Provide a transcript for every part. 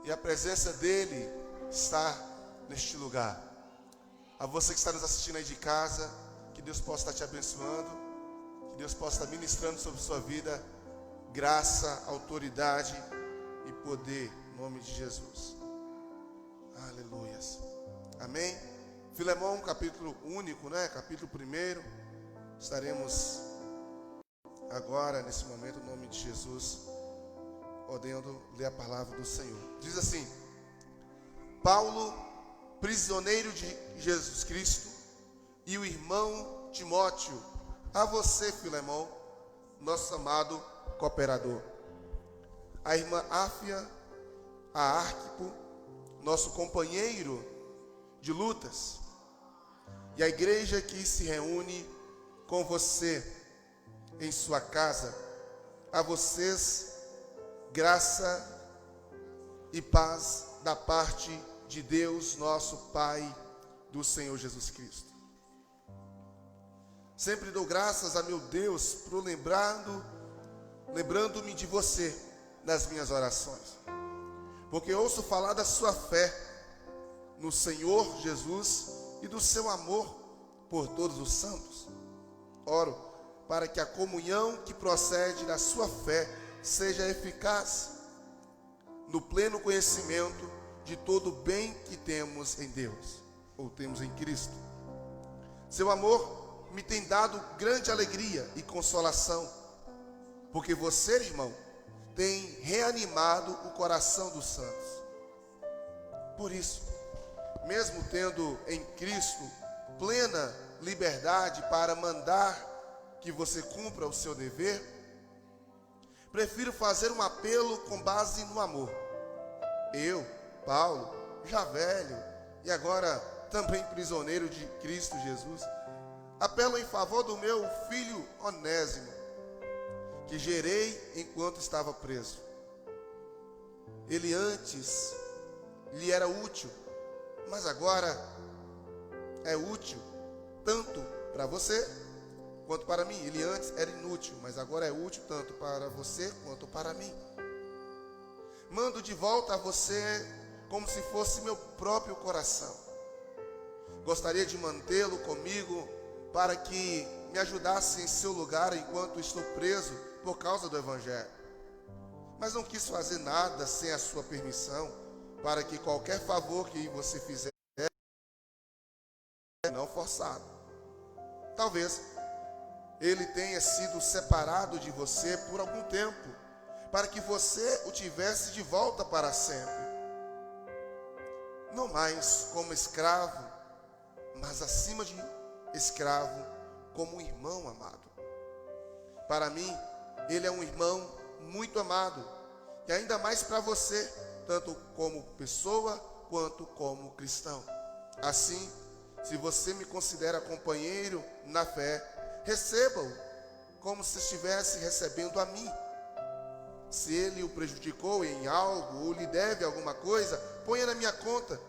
E a presença dele está neste lugar. A você que está nos assistindo aí de casa, que Deus possa estar te abençoando, que Deus possa estar ministrando sobre sua vida graça, autoridade e poder, em nome de Jesus. Aleluias. Amém? Filemão, capítulo único, né? Capítulo 1. Estaremos agora, nesse momento, em nome de Jesus, podendo ler a palavra do Senhor. Diz assim: Paulo, prisioneiro de Jesus Cristo, e o irmão Timóteo, a você, Filemão, nosso amado cooperador. A irmã Áfia, a Arquipo, nosso companheiro de lutas, e a igreja que se reúne com você em sua casa, a vocês graça e paz da parte de Deus, nosso Pai, do Senhor Jesus Cristo. Sempre dou graças a meu Deus por lembrando-me de você nas minhas orações, porque ouço falar da sua fé no Senhor Jesus e do seu amor por todos os santos. Oro para que a comunhão que procede da sua fé seja eficaz no pleno conhecimento de todo o bem que temos em Deus, ou temos em Cristo. Seu amor me tem dado grande alegria e consolação, porque você, irmão, tem reanimado o coração dos santos. Por isso, mesmo tendo em Cristo plena liberdade para mandar que você cumpra o seu dever, prefiro fazer um apelo com base no amor. Eu, Paulo, já velho e agora também prisioneiro de Cristo Jesus, apelo em favor do meu filho Onésimo, que gerei enquanto estava preso. Ele antes lhe era útil, mas agora é útil tanto para você quanto para mim. Ele antes era inútil, mas agora é útil tanto para você quanto para mim. Mando de volta a você como se fosse meu próprio coração. Gostaria de mantê-lo comigo para que me ajudasse em seu lugar enquanto estou preso por causa do Evangelho. Mas não quis fazer nada sem a sua permissão, para que qualquer favor que você fizer não forçado. Talvez ele tenha sido separado de você por algum tempo, para que você o tivesse de volta para sempre. Não mais como escravo, mas acima de escravo, como um irmão amado. Para mim, ele é um irmão muito amado, e ainda mais para você, tanto como pessoa quanto como cristão. Assim, se você me considera companheiro na fé, receba-o como se estivesse recebendo a mim. Se ele o prejudicou em algo ou lhe deve alguma coisa, ponha na minha conta.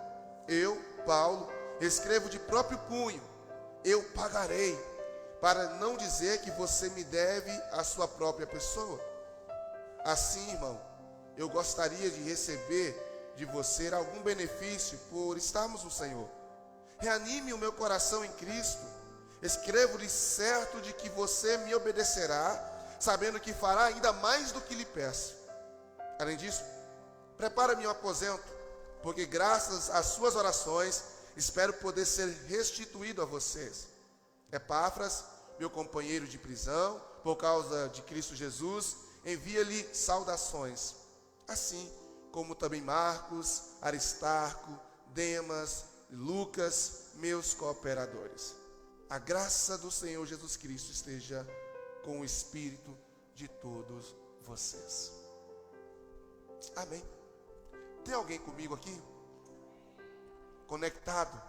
Eu, Paulo, escrevo de próprio punho: eu pagarei, para não dizer que você me deve a sua própria pessoa. Assim, irmão, eu gostaria de receber de você algum benefício por estarmos no Senhor. Reanime o meu coração em Cristo. Escrevo-lhe certo de que você me obedecerá, sabendo que fará ainda mais do que lhe peço. Além disso, prepara-me um aposento, porque graças às suas orações espero poder ser restituído a vocês. Epáfras, meu companheiro de prisão, por causa de Cristo Jesus, envia-lhe saudações, assim como também Marcos, Aristarco, Demas, Lucas, meus cooperadores. A graça do Senhor Jesus Cristo esteja com o espírito de todos vocês. Amém. Tem alguém comigo aqui? Conectado?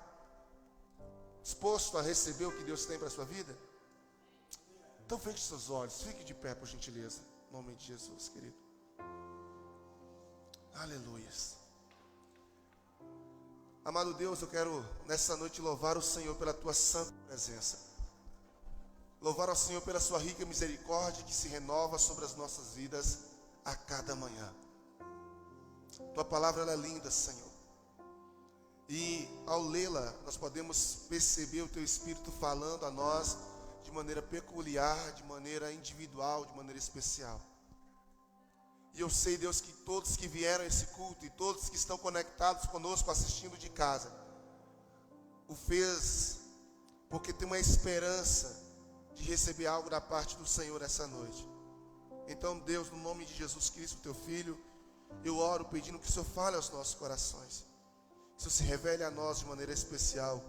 Disposto a receber o que Deus tem para a sua vida? Então feche seus olhos, fique de pé por gentileza, em nome de Jesus, querido. Aleluias. Amado Deus, eu quero nessa noite louvar o Senhor pela tua santa presença. Louvar ao Senhor pela sua rica misericórdia que se renova sobre as nossas vidas a cada manhã. Tua palavra ela é linda, Senhor. E ao lê-la, nós podemos perceber o Teu Espírito falando a nós de maneira peculiar, de maneira individual, de maneira especial. E eu sei, Deus, que todos que vieram a esse culto e todos que estão conectados conosco, assistindo de casa, o fez porque tem uma esperança de receber algo da parte do Senhor essa noite. Então, Deus, no nome de Jesus Cristo, Teu Filho, eu oro pedindo que o Senhor fale aos nossos corações. Que o Senhor se revele a nós de maneira especial,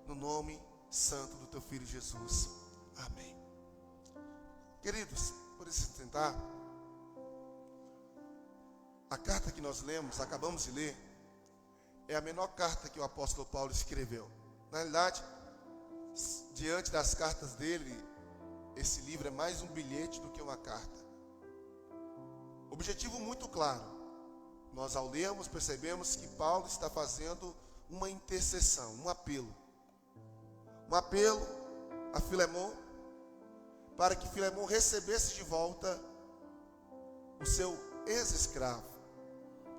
no nome santo do Teu Filho Jesus. Amém. Queridos, por se sentar. A carta que nós lemos, acabamos de ler, é a menor carta que o apóstolo Paulo escreveu. Na realidade, diante das cartas dele, esse livro é mais um bilhete do que uma carta. Objetivo muito claro. Nós, ao lermos, percebemos que Paulo está fazendo uma intercessão, um apelo. Um apelo a Filemon, para que Filemon recebesse de volta o seu ex-escravo,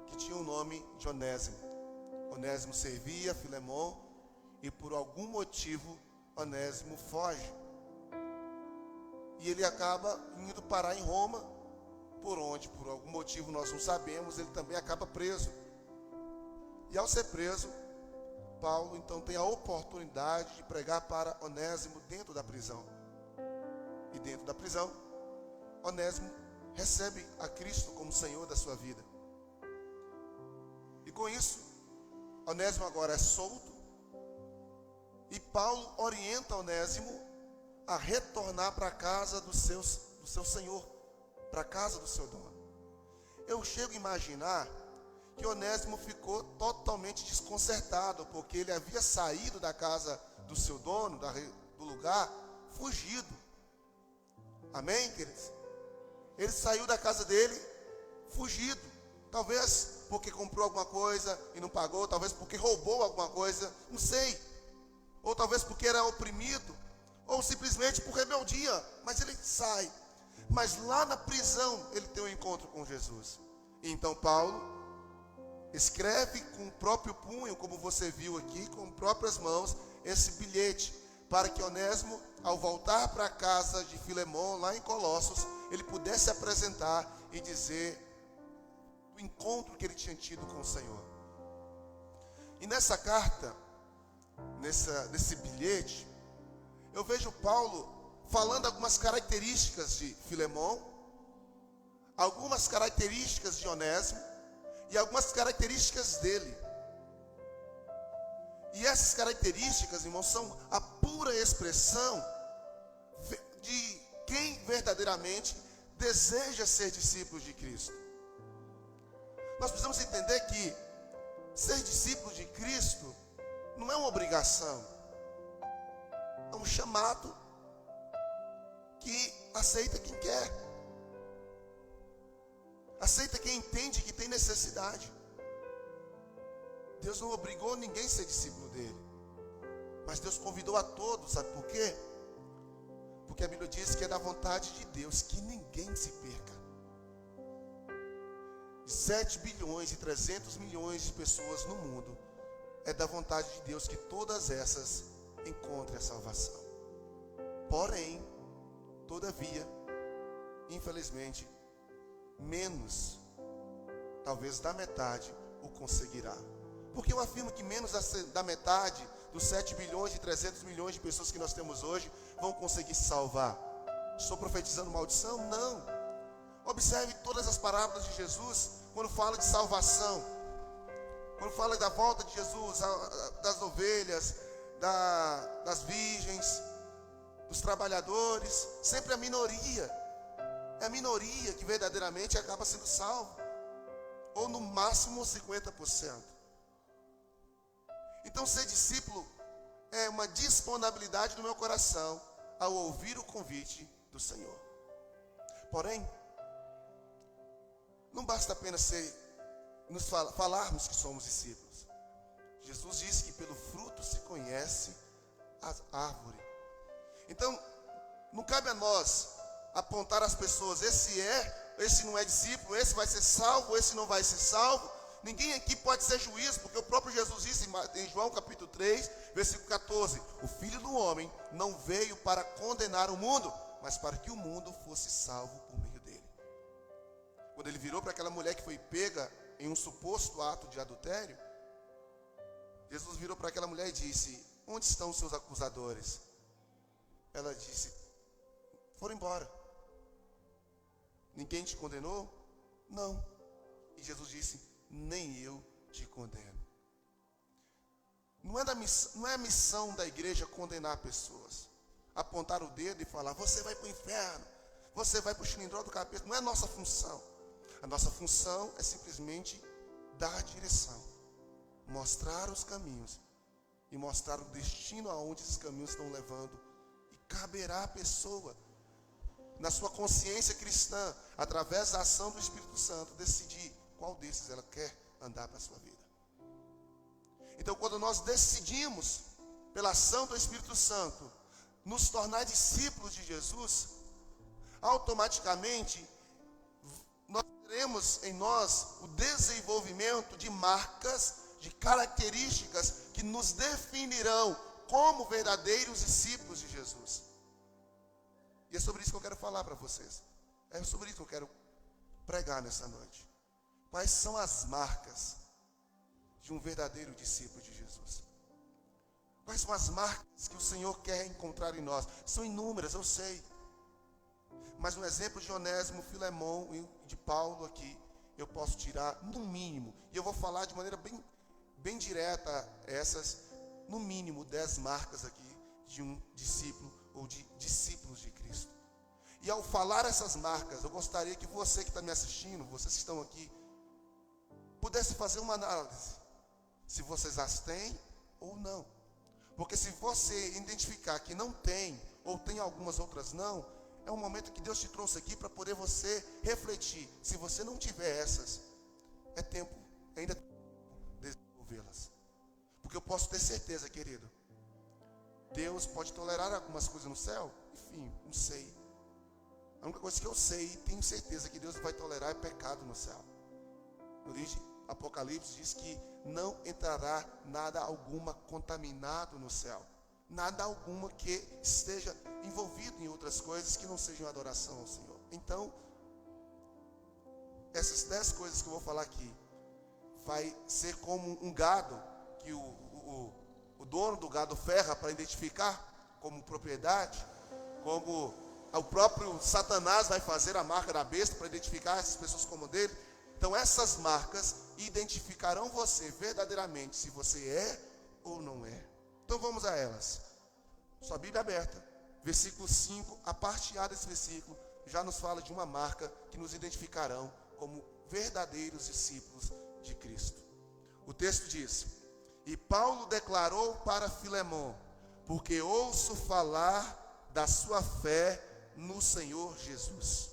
que tinha o nome de Onésimo. Onésimo servia a Filemon e por algum motivo Onésimo foge. E ele acaba indo parar em Roma, por onde, por algum motivo nós não sabemos, ele também acaba preso. E ao ser preso, Paulo então tem a oportunidade de pregar para Onésimo dentro da prisão. E dentro da prisão, Onésimo recebe a Cristo como Senhor da sua vida. E com isso, Onésimo agora é solto. E Paulo orienta Onésimo a retornar para a casa do seu Senhor, para a casa do seu dono. Eu chego a imaginar que Onésimo ficou totalmente desconcertado, porque ele havia saído da casa do seu dono, do lugar, fugido. Amém, queridos? Ele saiu da casa dele, fugido. Talvez porque comprou alguma coisa e não pagou, talvez porque roubou alguma coisa, não sei. Ou talvez porque era oprimido, ou simplesmente por rebeldia, mas ele sai. Mas lá na prisão ele tem um encontro com Jesus. E então Paulo escreve com o próprio punho, como você viu aqui, com próprias mãos, esse bilhete, para que Onésimo, ao voltar para a casa de Filemon, lá em Colossos, ele pudesse apresentar e dizer o encontro que ele tinha tido com o Senhor. E nessa carta, nesse bilhete, eu vejo Paulo falando algumas características de Filemon, algumas características de Onésimo e algumas características dele. E essas características, irmãos, são a pura expressão de quem verdadeiramente deseja ser discípulo de Cristo. Nós precisamos entender que ser discípulo de Cristo não é uma obrigação, é um chamado que aceita quem quer, aceita quem entende que tem necessidade. Deus não obrigou ninguém a ser discípulo dele, mas Deus convidou a todos, sabe por quê? Porque a Bíblia diz que é da vontade de Deus que ninguém se perca. 7 bilhões e 300 milhões de pessoas no mundo, é da vontade de Deus que todas essas encontrem a salvação. Porém, todavia, infelizmente, menos, talvez da metade, o conseguirá. Porque eu afirmo que menos da metade dos 7 bilhões e 300 milhões de pessoas que nós temos hoje vão conseguir se salvar. Estou profetizando maldição? Não. Observe todas as parábolas de Jesus quando fala de salvação, quando fala da volta de Jesus, das ovelhas, das virgens, dos trabalhadores. Sempre a minoria. É a minoria que verdadeiramente acaba sendo salva, ou no máximo 50%. Então ser discípulo é uma disponibilidade do meu coração ao ouvir o convite do Senhor. Porém, não basta apenas falarmos que somos discípulos. Jesus disse que pelo fruto se conhece a árvore. Então, não cabe a nós apontar as pessoas, esse não é discípulo, esse vai ser salvo, esse não vai ser salvo. Ninguém aqui pode ser juiz, porque o próprio Jesus disse em João capítulo 3, versículo 14: o Filho do Homem não veio para condenar o mundo, mas para que o mundo fosse salvo por meio dele. Quando ele virou para aquela mulher que foi pega em um suposto ato de adultério, Jesus virou para aquela mulher e disse: onde estão os seus acusadores? Ela disse: foram embora. Ninguém te condenou? Não. E Jesus disse: nem eu te condeno. Não é a missão da igreja condenar pessoas, apontar o dedo e falar: você vai para o inferno, você vai para o xilindró do capeta. Não é nossa função. A nossa função é simplesmente dar direção, mostrar os caminhos e mostrar o destino aonde esses caminhos estão levando. E caberá à pessoa, na sua consciência cristã, através da ação do Espírito Santo, decidir qual desses ela quer andar para a sua vida. Então, quando nós decidimos, pela ação do Espírito Santo, nos tornar discípulos de Jesus, automaticamente nós teremos em nós o desenvolvimento de marcas, de características que nos definirão como verdadeiros discípulos de Jesus. E é sobre isso que eu quero falar para vocês. É sobre isso que eu quero pregar nessa noite. Quais são as marcas de um verdadeiro discípulo de Jesus? Quais são as marcas que o Senhor quer encontrar em nós? São inúmeras, eu sei. Mas no exemplo de Onésimo, Filemão e de Paulo aqui, eu posso tirar no mínimo, e eu vou falar de maneira bem direta essas, no mínimo 10 marcas aqui de um discípulo ou de discípulos de Cristo. E ao falar essas marcas, eu gostaria que você que está me assistindo, vocês que estão aqui, pudesse fazer uma análise, se vocês as têm ou não. Porque se você identificar que não tem, ou tem algumas outras não, é um momento que Deus te trouxe aqui para poder você refletir. Se você não tiver essas, é tempo ainda de desenvolvê-las. Porque eu posso ter certeza, querido, Deus pode tolerar algumas coisas no céu? Enfim, não sei. A única coisa que eu sei e tenho certeza que Deus vai tolerar é pecado no céu. No livro de Apocalipse diz que não entrará nada alguma contaminado no céu. Nada alguma que esteja envolvido em outras coisas que não sejam adoração ao Senhor. Então, essas 10 coisas que eu vou falar aqui vai ser como um gado que o dono do gado ferra para identificar como propriedade, como o próprio Satanás vai fazer a marca da besta para identificar essas pessoas como dele. Então essas marcas identificarão você verdadeiramente se você é ou não é. Então vamos a elas. Sua Bíblia aberta, versículo 5, a parte A desse versículo já nos fala de uma marca que nos identificarão como verdadeiros discípulos de Cristo. O texto diz: e Paulo declarou para Filemão, porque ouço falar da sua fé no Senhor Jesus.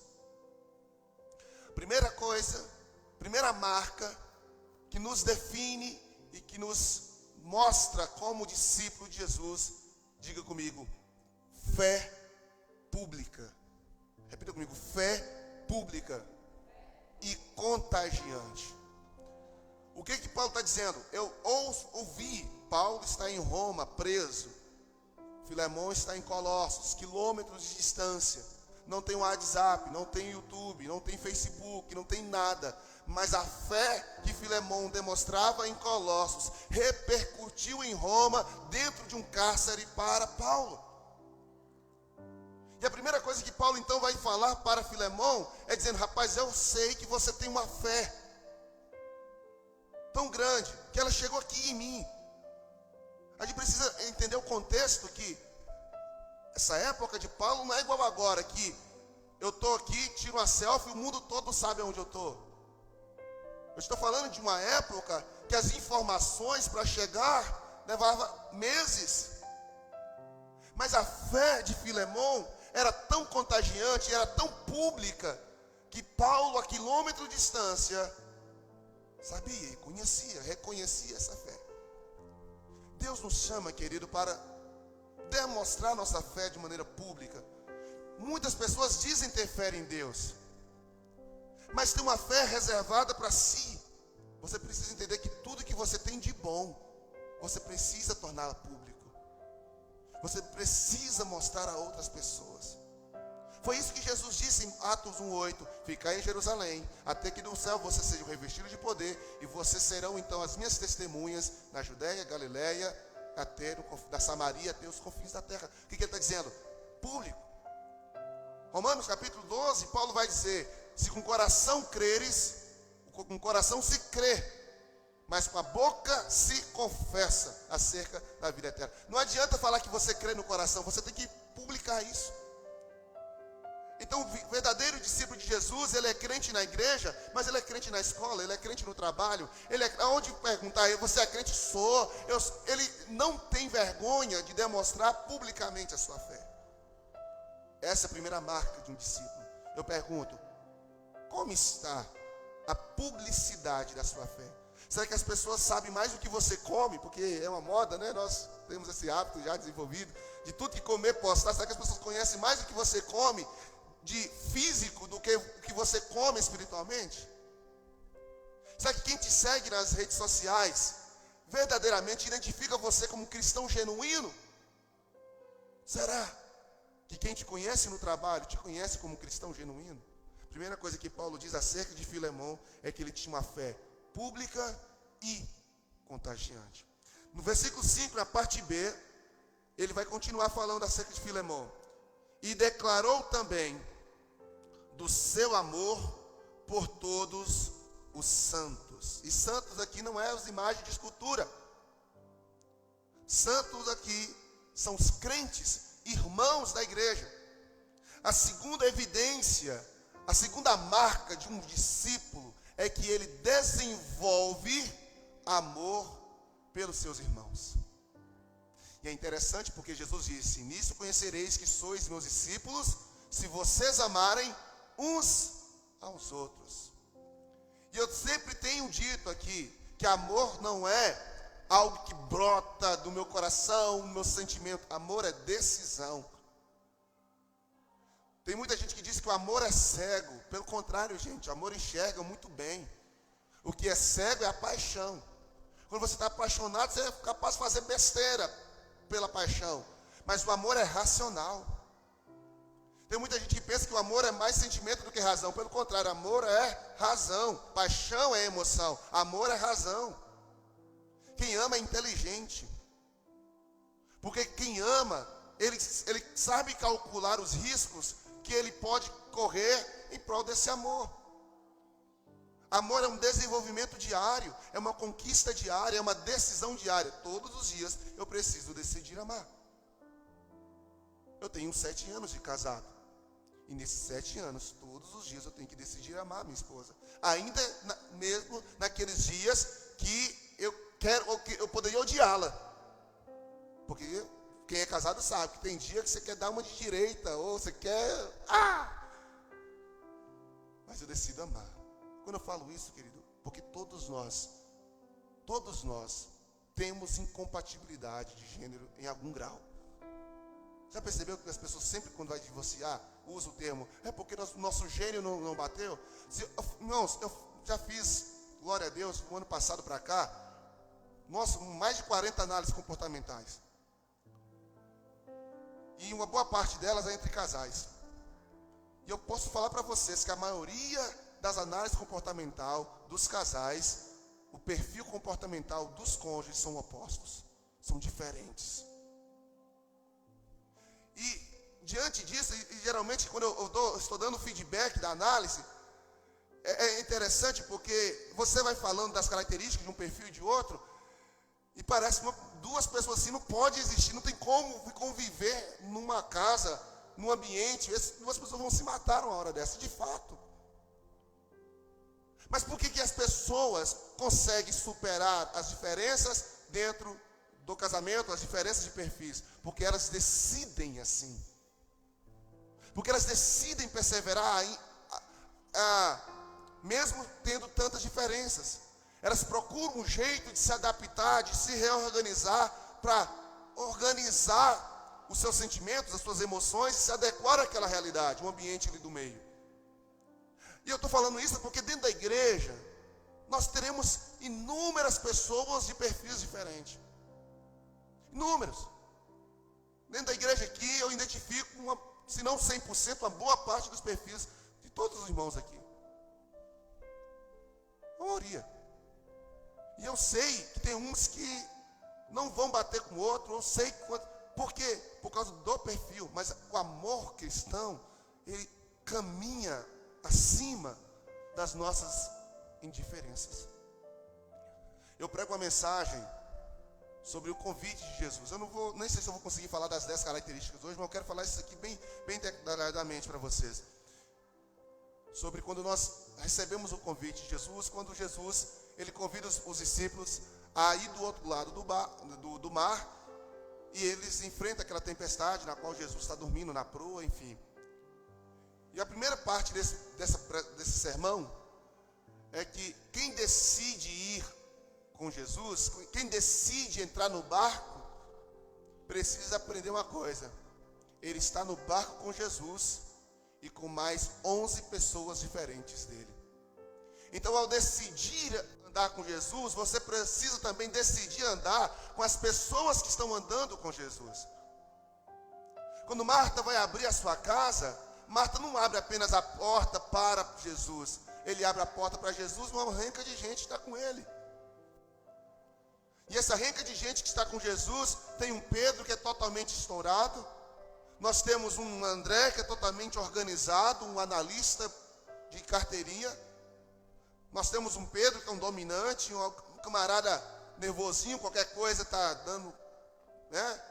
Primeira coisa, primeira marca que nos define e que nos mostra como discípulo de Jesus, diga comigo, fé pública. Repita comigo, fé pública e contagiante. O que Paulo está dizendo? Eu ouvi, Paulo está em Roma, preso. Filemão está em Colossos, quilômetros de distância. Não tem WhatsApp, não tem YouTube, não tem Facebook, não tem nada. Mas a fé que Filemão demonstrava em Colossos repercutiu em Roma, dentro de um cárcere para Paulo. E a primeira coisa que Paulo então vai falar para Filemão é dizendo: rapaz, eu sei que você tem uma fé tão grande que ela chegou aqui em mim. A gente precisa entender o contexto, que essa época de Paulo não é igual agora, que eu estou aqui, tiro uma selfie e o mundo todo sabe onde eu estou. Eu estou falando de uma época que as informações para chegar levavam meses. Mas a fé de Filemão era tão contagiante, era tão pública, que Paulo, a quilômetro de distância, sabia, conhecia, reconhecia essa fé. Deus nos chama, querido, para demonstrar nossa fé de maneira pública. Muitas pessoas dizem ter fé em Deus, mas tem uma fé reservada para si. Você precisa entender que tudo que você tem de bom, você precisa torná-lo público. Você precisa mostrar a outras pessoas. Foi isso que Jesus disse em Atos 1:8: ficai em Jerusalém, até que do céu vocês sejam revestidos de poder, e vocês serão então as minhas testemunhas na Judéia, Galiléia, até da Samaria, até os confins da terra. O que ele está dizendo? Público. Romanos capítulo 12, Paulo vai dizer: se com o coração creres, com o coração se crê, mas com a boca se confessa acerca da vida eterna. Não adianta falar que você crê no coração, você tem que publicar isso. Então, o verdadeiro discípulo de Jesus, ele é crente na igreja, mas ele é crente na escola, ele é crente no trabalho. Aonde perguntar, você é crente? Sou. Ele não tem vergonha de demonstrar publicamente a sua fé. Essa é a primeira marca de um discípulo. Eu pergunto, como está a publicidade da sua fé? Será que as pessoas sabem mais do que você come? Porque é uma moda, né? Nós temos esse hábito já desenvolvido de tudo que comer postar. Será que as pessoas conhecem mais do que você come de físico do que o que você come espiritualmente? Será que quem te segue nas redes sociais verdadeiramente identifica você como um cristão genuíno? Será que quem te conhece no trabalho te conhece como um cristão genuíno? A primeira coisa que Paulo diz acerca de Filemão é que ele tinha uma fé pública e contagiante. No versículo 5, na parte B, ele vai continuar falando acerca de Filemão. E declarou também do seu amor por todos os santos. E santos aqui não é as imagens de escultura. Santos aqui são os crentes, irmãos da igreja. A segunda evidência, a segunda marca de um discípulo é que ele desenvolve amor pelos seus irmãos. E é interessante porque Jesus disse: nisso conhecereis que sois meus discípulos, se vocês amarem uns aos outros. E eu sempre tenho dito aqui que amor não é algo que brota do meu coração, do meu sentimento. Amor é decisão. Tem muita gente que diz que o amor é cego. Pelo contrário, gente, o amor enxerga muito bem. O que é cego é a paixão. Quando você está apaixonado, você é capaz de fazer besteira pela paixão. Mas o amor é racional. Tem muita gente que pensa que o amor é mais sentimento do que razão. Pelo contrário, amor é razão. Paixão é emoção. Amor é razão. Quem ama é inteligente. Porque quem ama, ele sabe calcular os riscos que ele pode correr em prol desse amor. Amor é um desenvolvimento diário, é uma conquista diária, é uma decisão diária. Todos os dias eu preciso decidir amar. Eu tenho 7 anos de casado. E nesses 7 anos, todos os dias eu tenho que decidir amar minha esposa. Ainda mesmo naqueles dias que eu poderia odiá-la. Porque quem é casado sabe que tem dia que você quer dar uma de direita, ou você quer... Mas eu decido amar. Quando eu falo isso, querido, porque todos nós temos incompatibilidade de gênero em algum grau. Já percebeu que as pessoas sempre, quando vai divorciar, usam o termo, é porque nosso gênero não bateu? Irmãos, eu já fiz, glória a Deus, do ano passado para cá, mais de 40 análises comportamentais. E uma boa parte delas é entre casais. E eu posso falar para vocês que a maioria das análises comportamental dos casais, o perfil comportamental dos cônjuges são opostos, são diferentes. E diante disso, e geralmente quando eu estou dando feedback da análise, é interessante porque você vai falando das características de um perfil e de outro, e parece que duas pessoas assim não pode existir, não tem como conviver numa casa, num ambiente, duas pessoas vão se matar uma hora dessa, de fato. Mas por que as pessoas conseguem superar as diferenças dentro do casamento, as diferenças de perfis? Porque elas decidem assim. Porque elas decidem perseverar, mesmo tendo tantas diferenças. Elas procuram um jeito de se adaptar, de se reorganizar, para organizar os seus sentimentos, as suas emoções, e se adequar àquela realidade, o ambiente ali do meio. E eu estou falando isso porque dentro da igreja, nós teremos inúmeras pessoas de perfis diferentes. Inúmeros. Dentro da igreja aqui eu identifico, se não 100%, uma boa parte dos perfis de todos os irmãos aqui. A maioria. E eu sei que tem uns que não vão bater com o outro, eu sei por quê? Por causa do perfil, mas o amor cristão, ele caminha acima das nossas indiferenças. Eu prego uma mensagem sobre o convite de Jesus. Eu nem sei se eu vou conseguir falar das 10 características hoje, mas eu quero falar isso aqui bem detalhadamente para vocês. Sobre quando nós recebemos o convite de Jesus, quando Jesus, ele convida os discípulos a ir do outro lado do mar, e eles enfrentam aquela tempestade na qual Jesus está dormindo na proa, enfim. E a primeira parte desse sermão é que quem decide ir com Jesus, quem decide entrar no barco, precisa aprender uma coisa: ele está no barco com Jesus e com mais 11 pessoas diferentes dele. Então, ao decidir andar com Jesus, você precisa também decidir andar com as pessoas que estão andando com Jesus. Quando Marta vai abrir a sua casa, Marta não abre apenas a porta para Jesus, ele abre a porta para Jesus, uma renca de gente está com ele. E essa renca de gente que está com Jesus, tem um Pedro que é totalmente estourado, nós temos um André que é totalmente organizado, um analista de carteirinha, nós temos um Pedro que é um dominante, um camarada nervosinho, qualquer coisa está dando, né?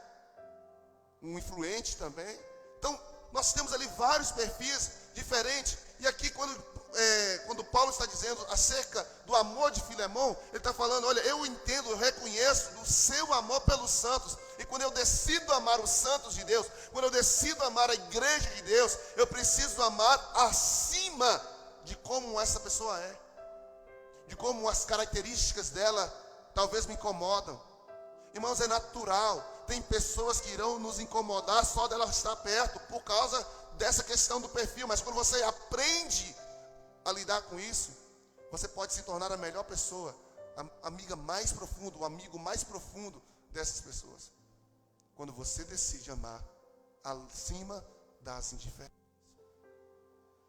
Um influente também. Então, nós temos ali vários perfis diferentes. E aqui, quando Paulo está dizendo acerca do amor de Filemão, ele está falando: olha, eu entendo, eu reconheço do seu amor pelos santos. E quando eu decido amar os santos de Deus, quando eu decido amar a igreja de Deus, eu preciso amar acima de como essa pessoa é, de como as características dela talvez me incomodam. Irmãos, é natural. Tem pessoas que irão nos incomodar só dela estar perto, por causa dessa questão do perfil. Mas quando você aprende a lidar com isso, você pode se tornar a melhor pessoa, a amiga mais profunda, o amigo mais profundo dessas pessoas. Quando você decide amar acima das indiferenças.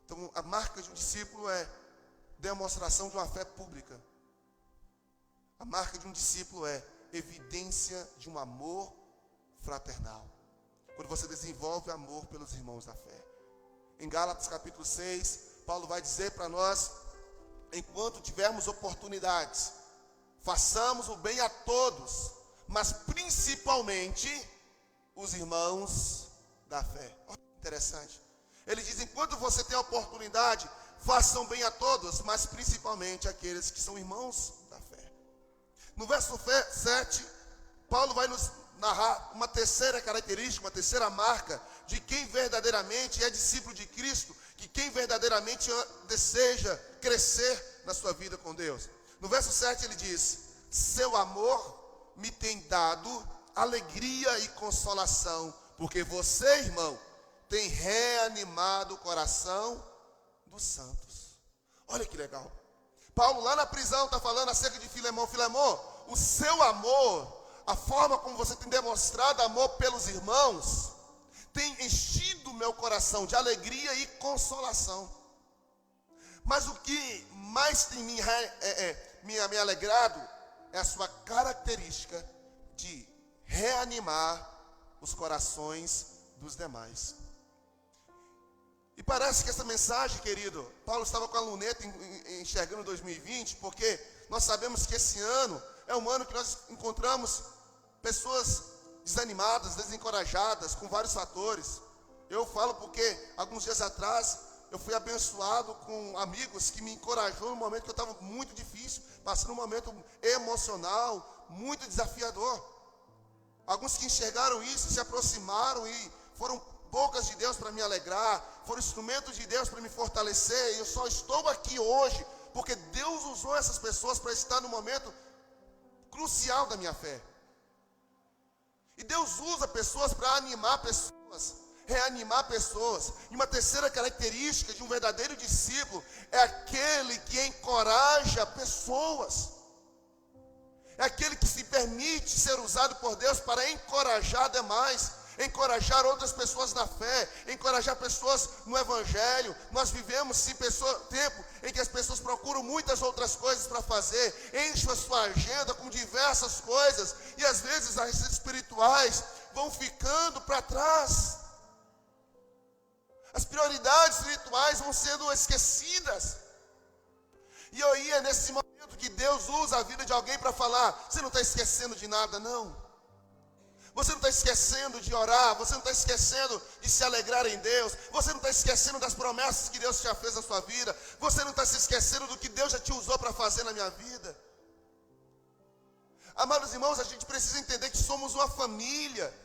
Então, a marca de um discípulo é demonstração de uma fé pública. A marca de um discípulo é evidência de um amor fraternal. Quando você desenvolve amor pelos irmãos da fé. Em Gálatas capítulo 6, Paulo vai dizer para nós: enquanto tivermos oportunidades, façamos o bem a todos, mas principalmente os irmãos da fé. Olha que interessante. Ele diz: enquanto você tem a oportunidade, façam bem a todos, mas principalmente aqueles que são irmãos da fé. No verso 7, Paulo vai nos narrar uma terceira característica, uma terceira marca de quem verdadeiramente é discípulo de Cristo, que quem verdadeiramente deseja crescer na sua vida com Deus. No verso 7 ele diz: seu amor me tem dado alegria e consolação, porque você, irmão, tem reanimado o coração dos santos. Olha que legal. Paulo lá na prisão está falando acerca de Filemão. Filemão, o seu amor, a forma como você tem demonstrado amor pelos irmãos, tem enchido o meu coração de alegria e consolação. Mas o que mais tem me alegrado é a sua característica de reanimar os corações dos demais. E parece que essa mensagem, querido, Paulo estava com a luneta enxergando 2020, porque nós sabemos que esse ano é um ano que nós encontramos pessoas desanimadas, desencorajadas, com vários fatores. Eu falo porque alguns dias atrás eu fui abençoado com amigos que me encorajou no momento que eu estava muito difícil, passando um momento emocional, muito desafiador. Alguns que enxergaram isso, se aproximaram e foram bocas de Deus para me alegrar, foram instrumentos de Deus para me fortalecer. E eu só estou aqui hoje porque Deus usou essas pessoas para estar no momento crucial da minha fé. E Deus usa pessoas para animar pessoas. reanimar pessoas. E uma terceira característica de um verdadeiro discípulo é aquele que encoraja pessoas. É aquele que se permite ser usado por Deus para encorajar demais, encorajar outras pessoas na fé, encorajar pessoas no Evangelho. Nós vivemos sim tempo em que as pessoas procuram muitas outras coisas para fazer, enchem a sua agenda com diversas coisas, e às vezes as espirituais vão ficando para trás. As prioridades espirituais vão sendo esquecidas. E aí é nesse momento que Deus usa a vida de alguém para falar: você não está esquecendo de nada, não. Você não está esquecendo de orar, você não está esquecendo de se alegrar em Deus, você não está esquecendo das promessas que Deus já fez na sua vida, você não está se esquecendo do que Deus já te usou para fazer na minha vida. Amados irmãos, a gente precisa entender que somos uma família.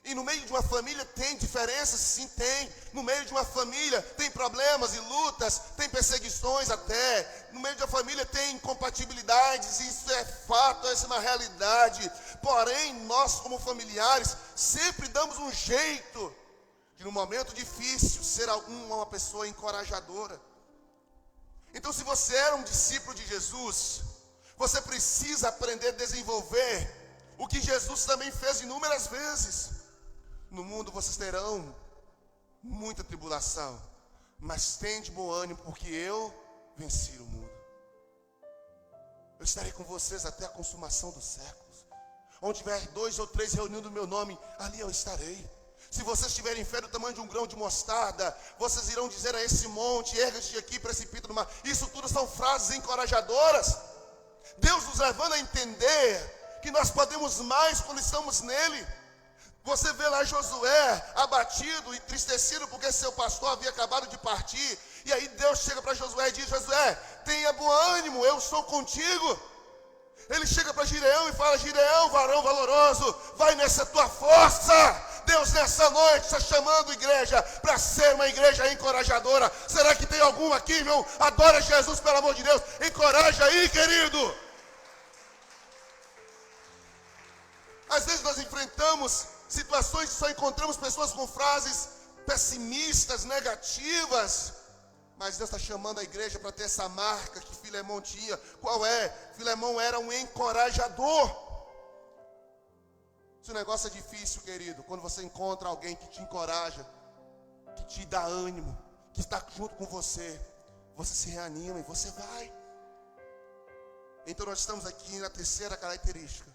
E no meio de uma família tem diferenças? Sim, tem. No meio de uma família tem problemas e lutas, tem perseguições até. No meio de uma família tem incompatibilidades, isso é fato, essa é uma realidade. Porém, nós como familiares sempre damos um jeito de, no momento difícil, ser uma pessoa encorajadora. Então, se você era um discípulo de Jesus, você precisa aprender a desenvolver o que Jesus também fez inúmeras vezes. No mundo vocês terão muita tribulação, mas tende bom ânimo, porque eu venci o mundo. Eu estarei com vocês até a consumação dos séculos. Onde tiver 2 ou 3 reunindo o meu nome, ali eu estarei. Se vocês tiverem fé do tamanho de um grão de mostarda, vocês irão dizer a esse monte: erga-te aqui, precipita no mar. Isso tudo são frases encorajadoras. Deus nos levando a entender que nós podemos mais quando estamos nele. Você vê lá Josué abatido, entristecido porque seu pastor havia acabado de partir. E aí Deus chega para Josué e diz: Josué, tenha bom ânimo, eu sou contigo. Ele chega para Gideão e fala: Gideão, varão valoroso, vai nessa tua força. Deus nessa noite está chamando a igreja para ser uma igreja encorajadora. Será que tem algum aqui, meu? Adora Jesus, pelo amor de Deus. Encoraja aí, querido. Às vezes nós enfrentamos situações que só encontramos pessoas com frases pessimistas, negativas. Mas Deus está chamando a igreja para ter essa marca que Filemão tinha. Qual é? Filemão era um encorajador. Se o negócio é difícil, querido, quando você encontra alguém que te encoraja, que te dá ânimo, que está junto com você, você se reanima e você vai. Então nós estamos aqui na terceira característica.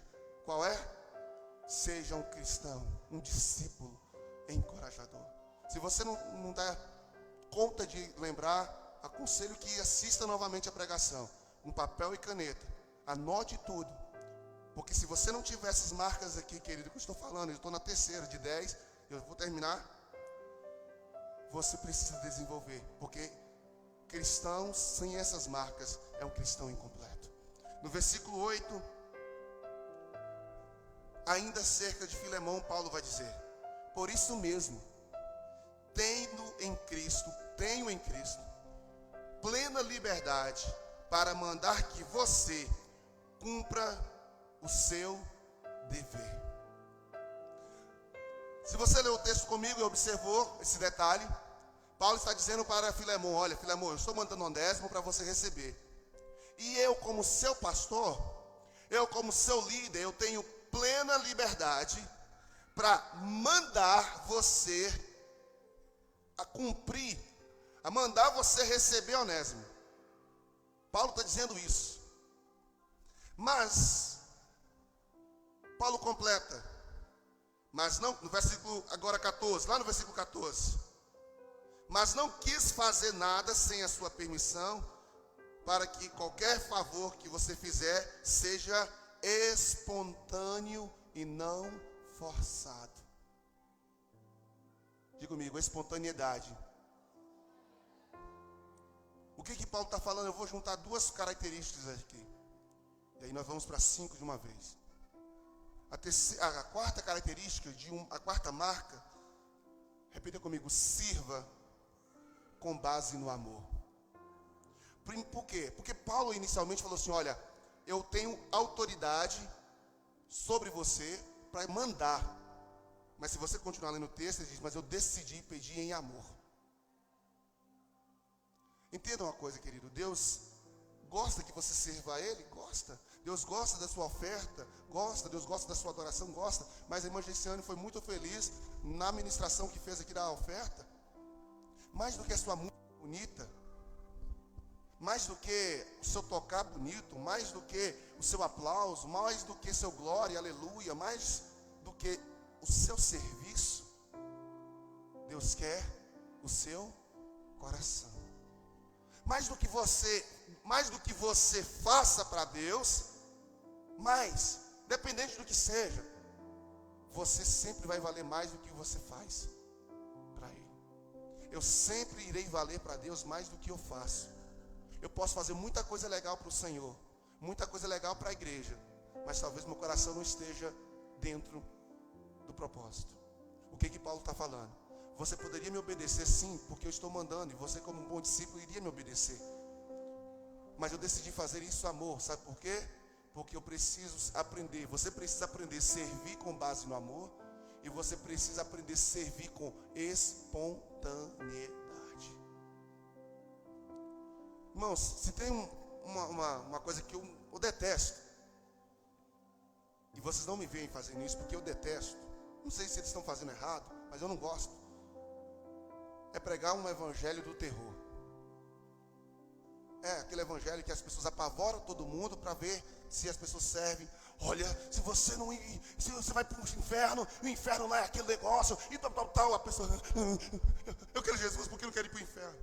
Qual é? Seja um cristão, um discípulo encorajador. Se você não dá conta de lembrar, aconselho que assista novamente a pregação. Um papel e caneta. Anote tudo. Porque se você não tiver essas marcas aqui, querido, que eu estou falando, eu estou na terceira de 10, eu vou terminar. Você precisa desenvolver. Porque cristão sem essas marcas é um cristão incompleto. No versículo 8... ainda acerca de Filemão, Paulo vai dizer: por isso mesmo, tenho em Cristo plena liberdade para mandar que você cumpra o seu dever. Se você leu o texto comigo e observou esse detalhe, Paulo está dizendo para Filemão: olha, Filemão, eu estou mandando Onésimo para você receber. E eu, como seu pastor, eu como seu líder, eu tenho plena liberdade para mandar você a cumprir, a mandar você receber Onésimo. Paulo está dizendo isso. Mas Paulo completa, mas não, no versículo agora 14, lá no versículo 14, mas não quis fazer nada sem a sua permissão, para que qualquer favor que você fizer seja espontâneo e não forçado. Diga comigo, espontaneidade. O que Paulo está falando? Eu vou juntar duas características aqui. E aí nós vamos para 5 de uma vez. A quarta característica, a quarta marca, repita comigo: sirva com base no amor. Por quê? Porque Paulo inicialmente falou assim: olha, eu tenho autoridade sobre você para mandar. Mas se você continuar lendo o texto, ele diz, mas eu decidi pedir em amor. Entenda uma coisa, querido, Deus gosta que você sirva a Ele? Gosta. Deus gosta da sua oferta? Gosta. Deus gosta da sua adoração? Gosta. Mas a irmã Gessiane foi muito feliz na ministração que fez aqui da oferta. Mais do que a sua música bonita, mais do que o seu tocar bonito, mais do que o seu aplauso, mais do que seu glória, aleluia, mais do que o seu serviço, Deus quer o seu coração. Mais do que você faça para Deus, mais, dependente do que seja, você sempre vai valer mais do que você faz para Ele. Eu sempre irei valer para Deus mais do que eu faço. Eu posso fazer muita coisa legal para o Senhor, muita coisa legal para a igreja, mas talvez meu coração não esteja dentro do propósito. O que Paulo está falando? Você poderia me obedecer sim, porque eu estou mandando, e você como um bom discípulo iria me obedecer. Mas eu decidi fazer isso amor, sabe por quê? Porque eu preciso aprender, você precisa aprender a servir com base no amor, e você precisa aprender a servir com espontaneidade. Irmãos, se tem uma coisa que eu detesto, e vocês não me veem fazendo isso porque eu detesto, não sei se eles estão fazendo errado, mas eu não gosto, é pregar um evangelho do terror. É aquele evangelho que as pessoas apavoram todo mundo para ver se as pessoas servem. Olha, se você não ir, se você vai para o inferno lá é aquele negócio, e tal, a pessoa, eu quero Jesus porque eu não quero ir para o inferno.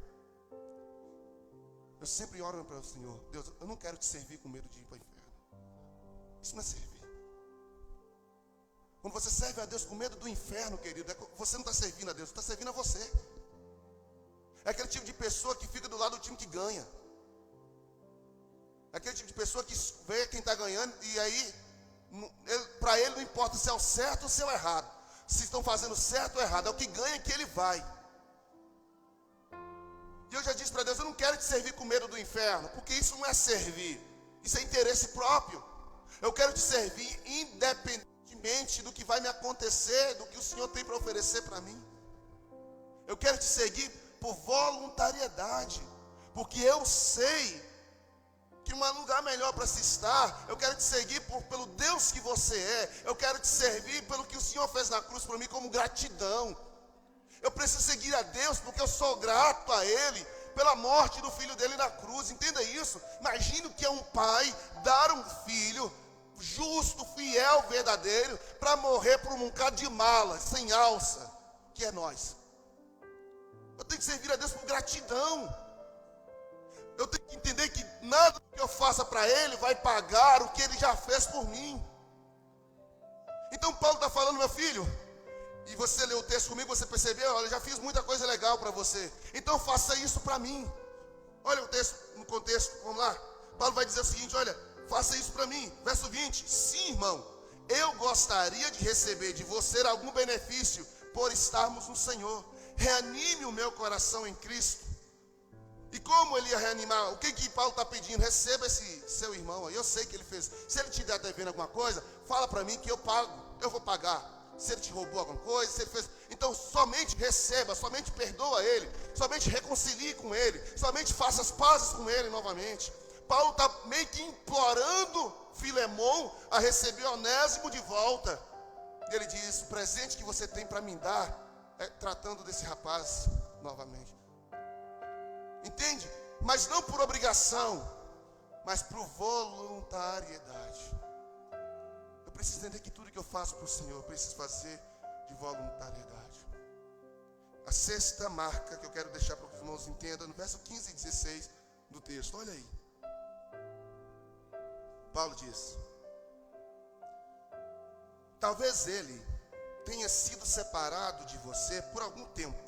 Eu sempre oro para o Senhor, Deus, eu não quero te servir com medo de ir para o inferno. Isso não é servir. Quando você serve a Deus com medo do inferno, querido, você não está servindo a Deus, você está servindo a você. É aquele tipo de pessoa que fica do lado do time que ganha. É aquele tipo de pessoa que vê quem está ganhando e aí, para ele não importa se é o certo ou se é o errado. Se estão fazendo certo ou errado, é o que ganha que ele vai. E eu já disse para Deus, eu não quero te servir com medo do inferno, porque isso não é servir, isso é interesse próprio. Eu quero te servir independentemente do que vai me acontecer, do que o Senhor tem para oferecer para mim. Eu quero te seguir por voluntariedade, porque eu sei que um lugar melhor para se estar. Eu quero te seguir pelo Deus que você é. Eu quero te servir pelo que o Senhor fez na cruz para mim como gratidão. Eu preciso seguir a Deus porque eu sou grato a Ele pela morte do filho dele na cruz. Entenda isso. Imagine o que é um pai dar um filho justo, fiel, verdadeiro, para morrer por um bocado de mala, sem alça, que é nós. Eu tenho que servir a Deus por gratidão. Eu tenho que entender que nada que eu faça para Ele vai pagar o que Ele já fez por mim. Então Paulo está falando, meu filho, e você leu o texto comigo, você percebeu, olha, eu já fiz muita coisa legal para você, então faça isso para mim. Olha o texto no contexto, vamos lá. Paulo vai dizer o seguinte, olha, faça isso para mim. Verso 20, sim, irmão, eu gostaria de receber de você algum benefício por estarmos no Senhor. Reanime o meu coração em Cristo. E como ele ia reanimar? O que Paulo está pedindo? Receba esse seu irmão aí. Eu sei que ele fez. Se ele te estiver devendo alguma coisa, fala para mim que eu pago. Eu vou pagar. Se ele te roubou alguma coisa, se ele fez. Então somente receba, somente perdoa ele, somente reconcilie com ele, somente faça as pazes com ele novamente. Paulo está meio que implorando Filemão a receber Onésimo de volta. E ele diz, o presente que você tem para me dar é tratando desse rapaz novamente. Entende? Mas não por obrigação, mas por voluntariedade. Eu preciso entender que tudo que eu faço para o Senhor, eu preciso fazer de voluntariedade. A sexta marca que eu quero deixar para que os irmãos entendam, no verso 15 e 16 do texto, olha aí. Paulo diz, talvez ele tenha sido separado de você por algum tempo,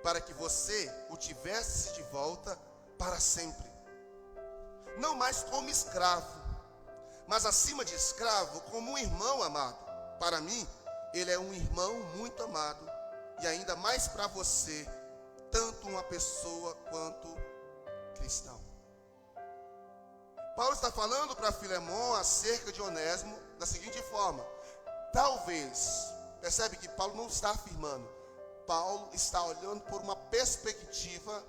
para que você o tivesse de volta para sempre. Não mais como escravo, mas acima de escravo, como um irmão amado. Para mim, ele é um irmão muito amado, e ainda mais para você, tanto uma pessoa quanto cristão. Paulo está falando para Filemão acerca de Onésimo da seguinte forma: talvez Percebe que Paulo não está afirmando. Paulo está olhando por uma perspectiva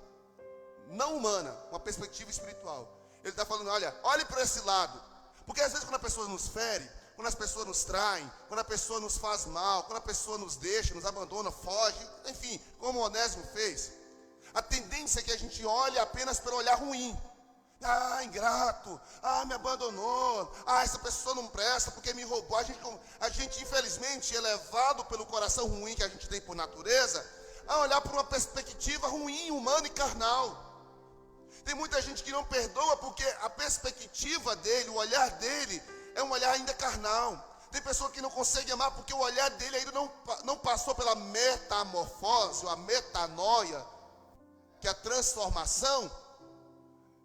não humana, uma perspectiva espiritual. Ele está falando, olhe para esse lado. Porque às vezes quando a pessoa nos fere, quando as pessoas nos traem, quando a pessoa nos faz mal, quando a pessoa nos deixa, nos abandona, foge, enfim, como Onésimo fez, a tendência é que a gente olhe apenas pelo olhar ruim. Ingrato, me abandonou, essa pessoa não presta porque me roubou. A gente infelizmente é levado pelo coração ruim que a gente tem por natureza, a olhar por uma perspectiva ruim, humana e carnal. Tem muita gente que não perdoa porque a perspectiva dele, o olhar dele é um olhar ainda carnal. Tem pessoa que não consegue amar porque o olhar dele ainda não passou pela metamorfose, a metanoia, que é a transformação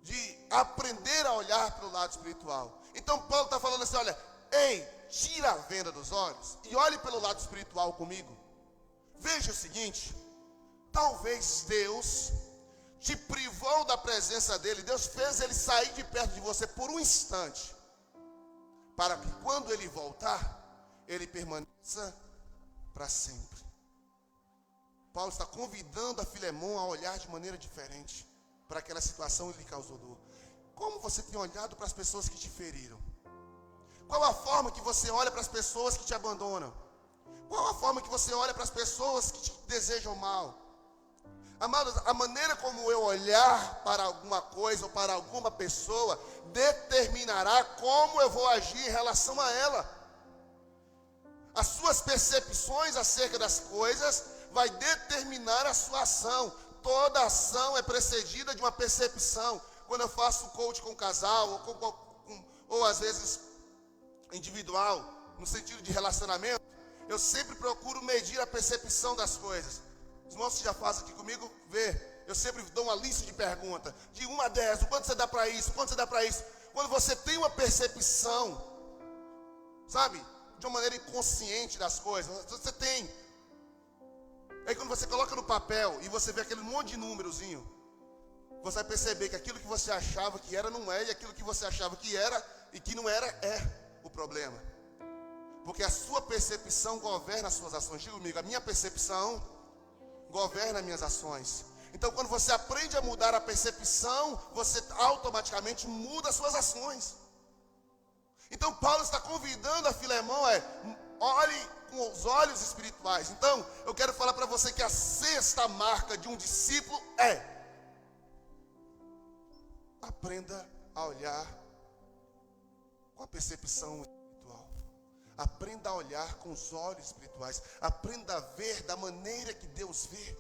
de aprender a olhar para o lado espiritual. Então Paulo está falando assim, tira a venda dos olhos e olhe pelo lado espiritual comigo. Veja o seguinte, talvez Deus te privou da presença dele, Deus fez ele sair de perto de você por um instante, para que quando ele voltar, ele permaneça para sempre. Paulo está convidando a Filemon a olhar de maneira diferente para aquela situação que lhe causou dor. Como você tem olhado para as pessoas que te feriram? Qual a forma que você olha para as pessoas que te abandonam? Qual a forma que você olha para as pessoas que te desejam mal? Amados, a maneira como eu olhar para alguma coisa ou para alguma pessoa determinará como eu vou agir em relação a ela. As suas percepções acerca das coisas vai determinar a sua ação. Toda ação é precedida de uma percepção. Quando eu faço coach com casal, ou às vezes individual, no sentido de relacionamento, eu sempre procuro medir a percepção das coisas. Os irmãos que já fazem aqui comigo, eu sempre dou uma lista de perguntas, de 1 a 10, o quanto você dá para isso, o quanto você dá para isso. Quando você tem uma percepção, sabe, de uma maneira inconsciente das coisas, você tem. Aí quando você coloca no papel e você vê aquele monte de númerozinho, você vai perceber que aquilo que você achava que era não é, e aquilo que você achava que era e que não era é o problema. Porque a sua percepção governa as suas ações. Diga comigo, a minha percepção governa as minhas ações. Então quando você aprende a mudar a percepção, você automaticamente muda as suas ações. Então Paulo está convidando a Filemon, olhe com os olhos espirituais. Então eu quero falar para você que a sexta marca de um discípulo aprenda a olhar com a percepção espiritual. Aprenda a olhar com os olhos espirituais. Aprenda a ver da maneira que Deus vê.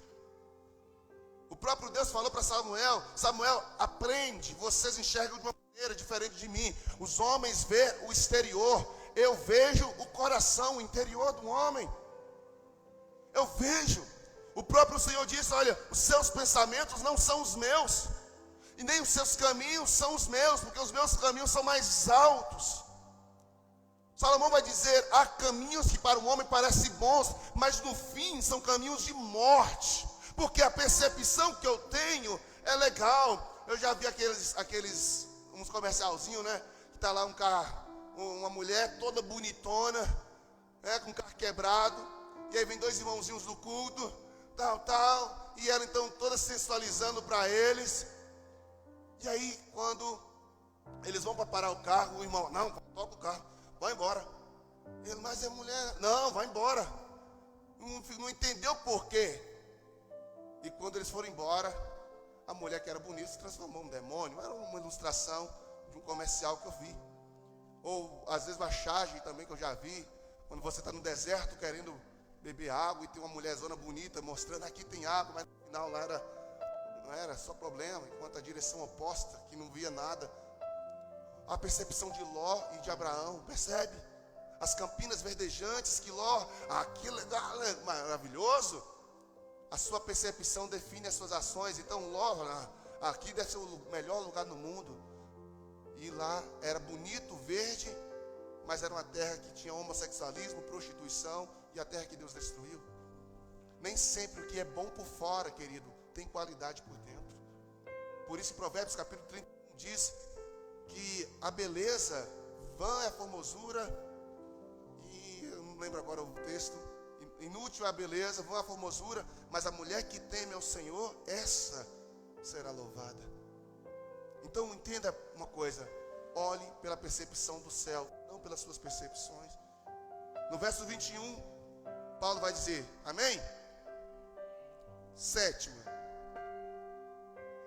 O próprio Deus falou para Samuel, aprende, vocês enxergam de uma maneira diferente de mim. Os homens vê o exterior, eu vejo o coração, o interior do homem. Eu vejo. O próprio Senhor disse, os seus pensamentos não são os meus, e nem os seus caminhos são os meus, porque os meus caminhos são mais altos. Salomão vai dizer, há caminhos que para o homem parecem bons, mas no fim são caminhos de morte. Porque a percepção que eu tenho é legal. Eu já vi aqueles uns comercialzinhos, né? Que está lá um carro, uma mulher toda bonitona, com o carro quebrado. E aí vem 2 irmãozinhos do culto, tal. E ela então toda sensualizando para eles. E aí quando eles vão para parar o carro, o irmão, não, toca o carro, vai embora. Ele, mas é mulher, não, vai embora. Não entendeu o porquê. E quando eles foram embora, a mulher que era bonita se transformou num demônio. Era uma ilustração de um comercial que eu vi. Ou às vezes baixagem também que eu já vi. Quando você está no deserto querendo beber água e tem uma mulherzona bonita mostrando aqui tem água, mas no final lá não era só problema. Enquanto a direção oposta, que não via nada. A percepção de Ló e de Abraão, percebe? As campinas verdejantes que Ló, aquilo é maravilhoso. A sua percepção define as suas ações. Então Ló, aqui deve ser o melhor lugar no mundo. E lá era bonito, verde, mas era uma terra que tinha homossexualismo, prostituição, e a terra que Deus destruiu. Nem sempre o que é bom por fora, querido, tem qualidade por dentro. Por isso Provérbios capítulo 31 diz que a beleza, vã é a formosura, e eu não lembro agora o texto, Inútil é a beleza, vã a formosura, mas a mulher que teme ao Senhor, essa será louvada. Então entenda uma coisa, olhe pela percepção do céu, não pelas suas percepções. No verso 21, Paulo vai dizer, amém? 7.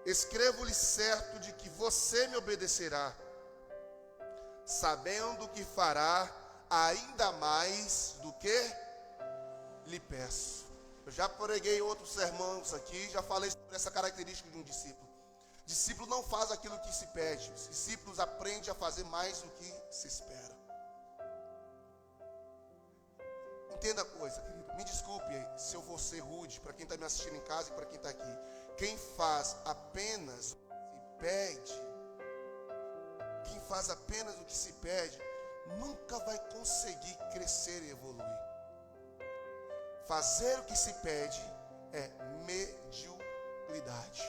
Escrevo-lhe certo de que você me obedecerá, sabendo que fará ainda mais do que lhe peço. Eu já preguei outros sermões aqui, já falei sobre essa característica de um discípulo. Discípulo não faz aquilo que se pede, os discípulos aprendem a fazer mais do que se espera. Entenda a coisa, querido, me desculpe se eu vou ser rude para quem está me assistindo em casa e para quem está aqui. Quem faz apenas o que se pede, quem faz apenas o que se pede, nunca vai conseguir crescer e evoluir. Fazer o que se pede é mediocridade.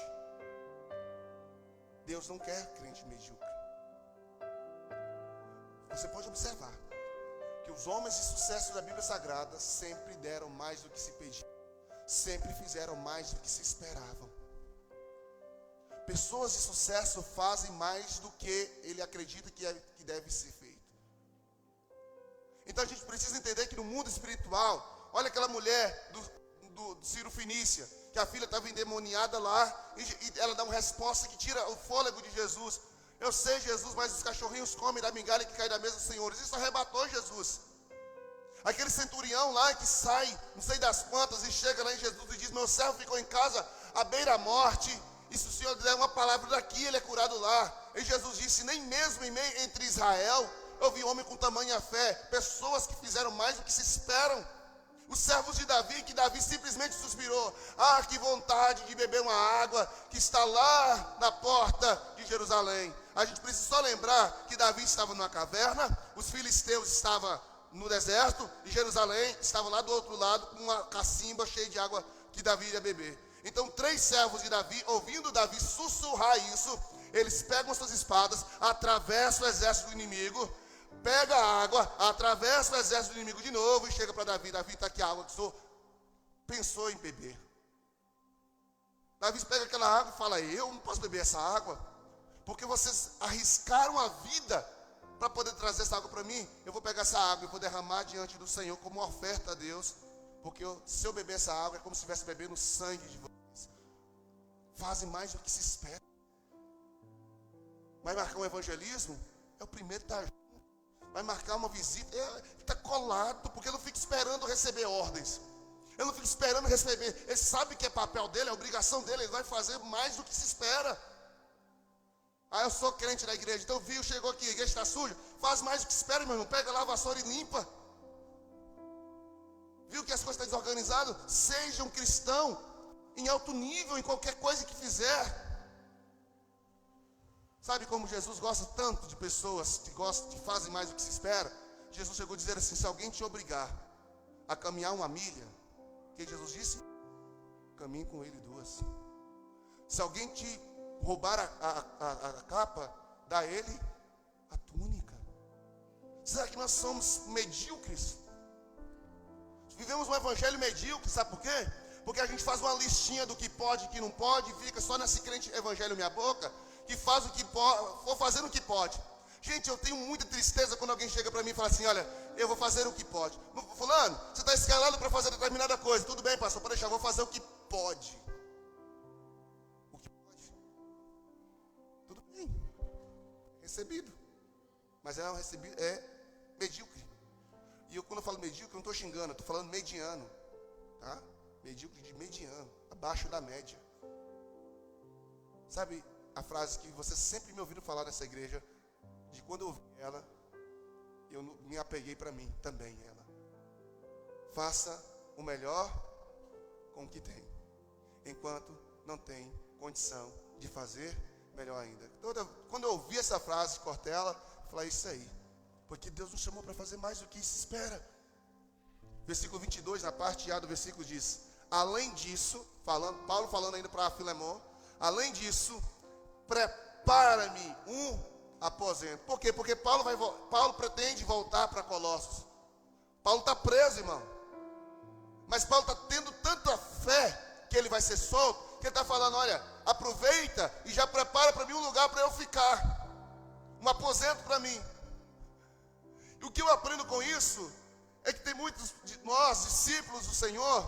Deus não quer crente medíocre. Você pode observar que os homens de sucesso da Bíblia Sagrada sempre deram mais do que se pedia, sempre fizeram mais do que se esperavam. Pessoas de sucesso fazem mais do que ele acredita que deve ser feito. Então a gente precisa entender que no mundo espiritual, olha aquela mulher do Ciro Fenícia, que a filha estava endemoniada lá, e ela dá uma resposta que tira o fôlego de Jesus. Eu sei, Jesus, mas os cachorrinhos comem da migalha que cai da mesa dos senhores. Isso arrebatou Jesus. Aquele centurião lá que sai, não sei das quantas, e chega lá em Jesus e diz, meu servo ficou em casa à beira da morte, e se o Senhor der uma palavra daqui, ele é curado lá. E Jesus disse, nem mesmo entre Israel, eu vi homem com tamanha fé, pessoas que fizeram mais do que se esperam. Os servos de Davi, que Davi simplesmente suspirou, ah, que vontade de beber uma água que está lá na porta de Jerusalém. A gente precisa só lembrar que Davi estava numa caverna, os filisteus estavam no deserto, e Jerusalém estava lá do outro lado, com uma cacimba cheia de água que Davi iria beber. Então 3 servos de Davi, ouvindo Davi sussurrar isso, eles pegam suas espadas, atravessam o exército do inimigo, pega a água, atravessa o exército do inimigo de novo e chega para Davi. Davi, está aqui a água que o senhor pensou em beber. Davi pega aquela água e fala, eu não posso beber essa água, porque vocês arriscaram a vida para poder trazer essa água para mim. Eu vou pegar essa água e vou derramar diante do Senhor como uma oferta a Deus, porque se eu beber essa água é como se estivesse bebendo o sangue de vocês. Fazem mais do que se espera. Vai marcar um evangelismo? É o primeiro que está junto. Vai marcar uma visita, está colado, porque ele não fica esperando receber ordens. Ele não fica esperando receber. Ele sabe que é papel dele, é obrigação dele, ele vai fazer mais do que se espera. Ah, eu sou crente da igreja, então viu, chegou aqui, a igreja está suja. Faz mais do que se espera, meu irmão. Pega lá a vassoura e limpa. Viu que as coisas estão desorganizadas? Seja um cristão em alto nível, em qualquer coisa que fizer. Sabe como Jesus gosta tanto de pessoas que fazem mais do que se espera? Jesus chegou a dizer assim, se alguém te obrigar a caminhar 1 milha, o que Jesus disse? Caminhe com ele 2. Se alguém te roubar a capa, dá a ele a túnica. Será que nós somos medíocres? Vivemos um evangelho medíocre, sabe por quê? Porque a gente faz uma listinha do que pode e que não pode, e fica só nesse crente evangelho minha boca, que faz o que pode, for fazendo o que pode. Gente, eu tenho muita tristeza quando alguém chega para mim e fala assim, olha, eu vou fazer o que pode. Fulano, você está escalado para fazer determinada coisa. Tudo bem, pastor, pode deixar, eu vou fazer o que pode. O que pode? Tudo bem. Recebido. Mas é medíocre. E eu, quando eu falo medíocre, eu não estou xingando, eu estou falando mediano. Tá? Medíocre de mediano, abaixo da média. Sabe a frase que vocês sempre me ouviram falar nessa igreja, de quando eu ouvi ela, eu me apeguei para mim também ela. Faça o melhor com o que tem, enquanto não tem condição de fazer melhor ainda. Quando eu ouvi essa frase de Cortella, eu falei, isso aí, porque Deus nos chamou para fazer mais do que se espera. Versículo 22, na parte A do versículo diz, além disso, Paulo falando ainda para Filemon, além disso, prepara-me um aposento. Por quê? Porque Paulo pretende voltar para Colossos. Paulo está preso, irmão. Mas Paulo está tendo tanta fé que ele vai ser solto, que ele está falando, olha, aproveita e já prepara para mim um lugar para eu ficar, um aposento para mim. E o que eu aprendo com isso é que tem muitos de nós, discípulos do Senhor,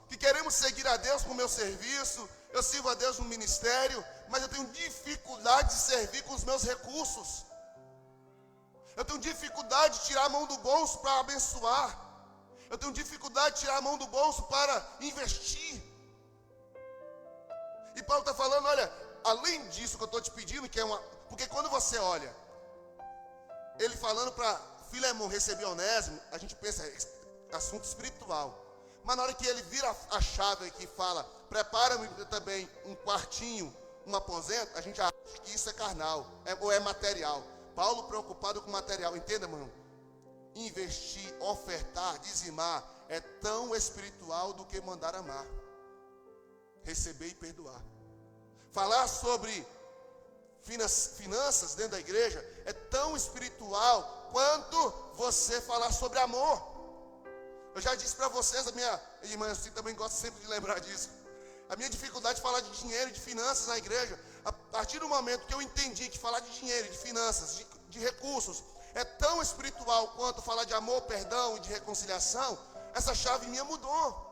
que queremos seguir a Deus com o meu serviço, eu sirvo a Deus no ministério, mas eu tenho dificuldade de servir com os meus recursos. Eu tenho dificuldade de tirar a mão do bolso para abençoar. Eu tenho dificuldade de tirar a mão do bolso para investir. E Paulo está falando, olha, além disso que eu estou te pedindo, que é uma... Porque quando você olha, ele falando para Filemão receber Onésimo, a gente pensa, é assunto espiritual. Mas na hora que ele vira a chave aqui e fala, prepara-me também um quartinho, um aposento, a gente acha que isso é carnal, ou é material. Paulo preocupado com material, entenda, irmão? Investir, ofertar, dizimar, é tão espiritual do que mandar amar. Receber e perdoar. Falar sobre finanças dentro da igreja é tão espiritual quanto você falar sobre amor. Eu já disse para vocês, a minha irmã, eu também gosto sempre de lembrar disso. A minha dificuldade de falar de dinheiro e de finanças na igreja, a partir do momento que eu entendi que falar de dinheiro, de finanças, de recursos, é tão espiritual quanto falar de amor, perdão e de reconciliação, essa chave minha mudou.